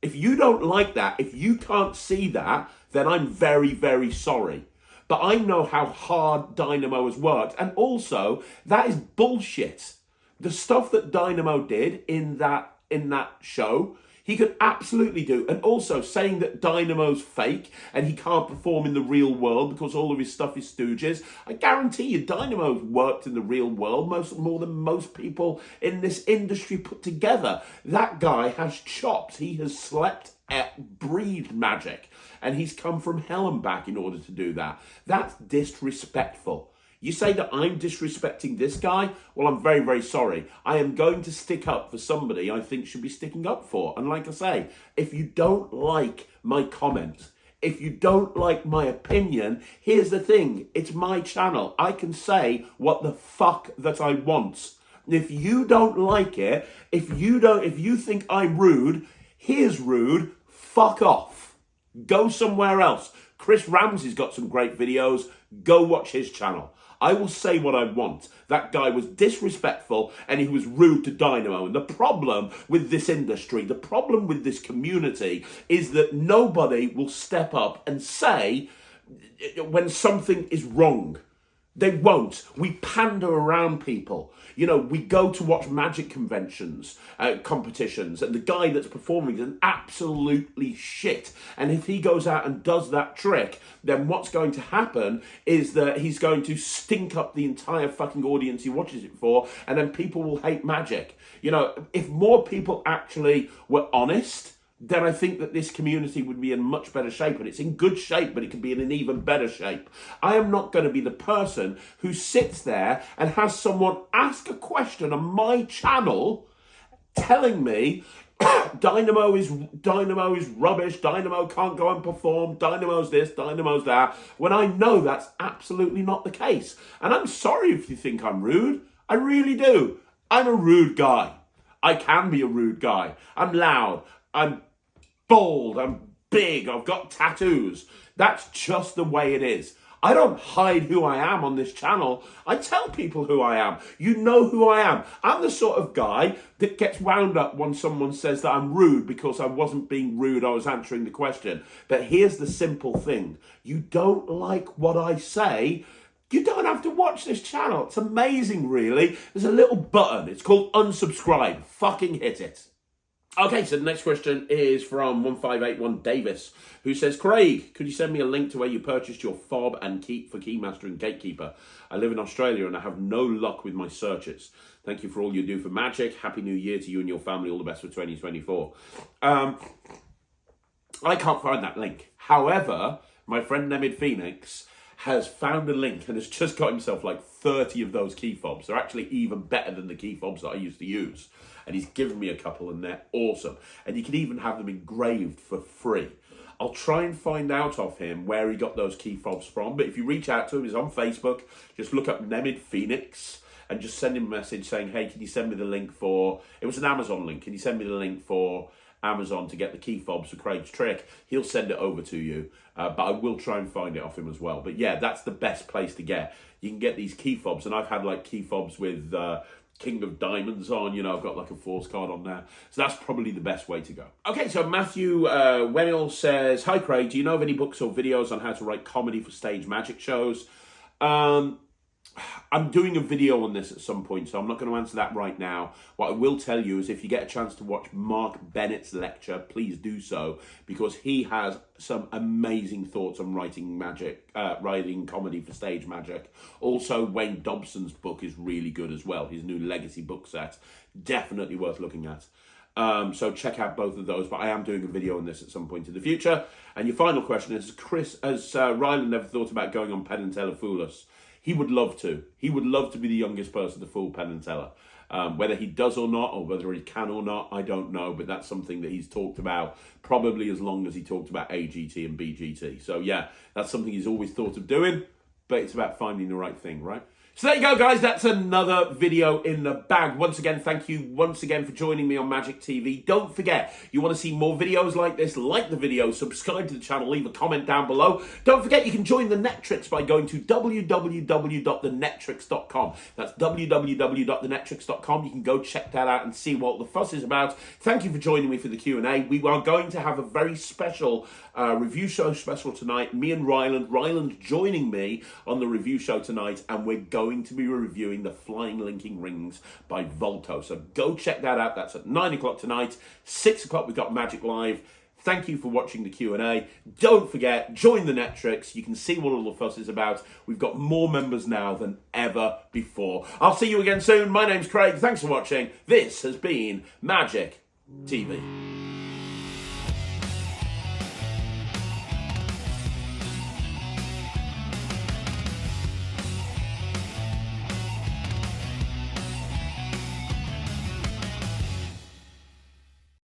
S1: If you don't like that, if you can't see that, then I'm very, very sorry. But I know how hard Dynamo has worked. And also, that is bullshit. The stuff that Dynamo did in that show, he could absolutely do. And also saying that Dynamo's fake and he can't perform in the real world because all of his stuff is stooges. I guarantee you Dynamo's worked in the real world more than most people in this industry put together. That guy has chops. He has slept breathed magic. And he's come from hell and back in order to do that. That's disrespectful. You say that I'm disrespecting this guy? Well, I'm very, very sorry. I am going to stick up for somebody I think should be sticking up for. And like I say, if you don't like my comments, if you don't like my opinion, here's the thing. It's my channel. I can say what the fuck that I want. If you don't like it, if you think I'm rude, here's rude. Fuck off. Go somewhere else. Chris Ramsey's got some great videos. Go watch his channel. I will say what I want. That guy was disrespectful and he was rude to Dynamo. And the problem with this industry, the problem with this community is that nobody will step up and say when something is wrong. They won't. We pander around people. You know, we go to watch Magic conventions, competitions, and the guy that's performing is absolutely shit. And if he goes out and does that trick, then what's going to happen is that he's going to stink up the entire fucking audience he watches it for, and then people will hate Magic. You know, if more people actually were honest, then I think that this community would be in much better shape. And it's in good shape, but it could be in an even better shape. I am not going to be the person who sits there and has someone ask a question on my channel telling me Dynamo is rubbish, Dynamo can't go and perform, Dynamo's this, Dynamo's that, when I know that's absolutely not the case. And I'm sorry if you think I'm rude. I really do. I'm a rude guy. I can be a rude guy. I'm loud. I'm bold, I'm big, I've got tattoos. That's just the way it is. I don't hide who I am on this channel. I tell people who I am. You know who I am. I'm the sort of guy that gets wound up when someone says that I'm rude because I wasn't being rude, I was answering the question. But here's the simple thing. You don't like what I say, you don't have to watch this channel. It's amazing, really. There's a little button. It's called unsubscribe. Fucking hit it. Okay, so the next question is from 1581 Davis, who says, Craig, could you send me a link to where you purchased your fob and keep for Keymaster and Gatekeeper? I live in Australia and I have no luck with my searches. Thank you for all you do for Magic. Happy New Year to you and your family. All the best for 2024. I can't find that link. However, my friend Nemid Phoenix has found a link and has just got himself like 30 of those key fobs. They're actually even better than the key fobs that I used to use. And he's given me a couple and they're awesome. And you can even have them engraved for free. I'll try and find out of him where he got those key fobs from. But if you reach out to him, he's on Facebook. Just look up Nemid Phoenix and just send him a message saying, hey, can you send me the link for... It was an Amazon link. Can you send me the link for Amazon to get the key fobs for Craig's trick? He'll send it over to you. But I will try and find it off him as well. But yeah, that's the best place to get. You can get these key fobs. And I've had like key fobs with... King of Diamonds on, you know, I've got like a force card on there. So that's probably the best way to go. Okay, so Matthew Wenill says, hi Craig, do you know of any books or videos on how to write comedy for stage magic shows? I'm doing a video on this at some point, so I'm not going to answer that right now. What I will tell you is if you get a chance to watch Mark Bennett's lecture, please do so, because he has some amazing thoughts on writing magic, writing comedy for stage magic. Also, Wayne Dobson's book is really good as well. His new Legacy book set, definitely worth looking at. So check out both of those, but I am doing a video on this at some point in the future. And your final question is, has Ryland ever thought about going on Penn and Teller Fool Us? He would love to. He would love to be the youngest person to fool Penn and Teller. Whether he does or not, or whether he can or not, I don't know. But that's something that he's talked about probably as long as he talked about AGT and BGT. So yeah, that's something he's always thought of doing. But it's about finding the right thing, right? So there you go, guys. That's another video in the bag. Once again, thank you once again for joining me on Magic TV. Don't forget, you want to see more videos like this, like the video, subscribe to the channel, leave a comment down below. Don't forget, you can join the Netrix by going to www.thenetrix.com. That's www.thenetrix.com. You can go check that out and see what the fuss is about. Thank you for joining me for the Q&A. We are going to have a very special review show special tonight. Me and Ryland. Ryland's joining me on the review show tonight, and we're going to be reviewing the Flying Linking Rings by Volto. So go check that out. That's at 9 o'clock tonight. 6 o'clock we've got Magic Live. Thank you for watching the Q&A. Don't forget, join the Netrix. You can see what all the fuss is about. We've got more members now than ever before. I'll see you again soon. My name's Craig. Thanks for watching. This has been Magic TV.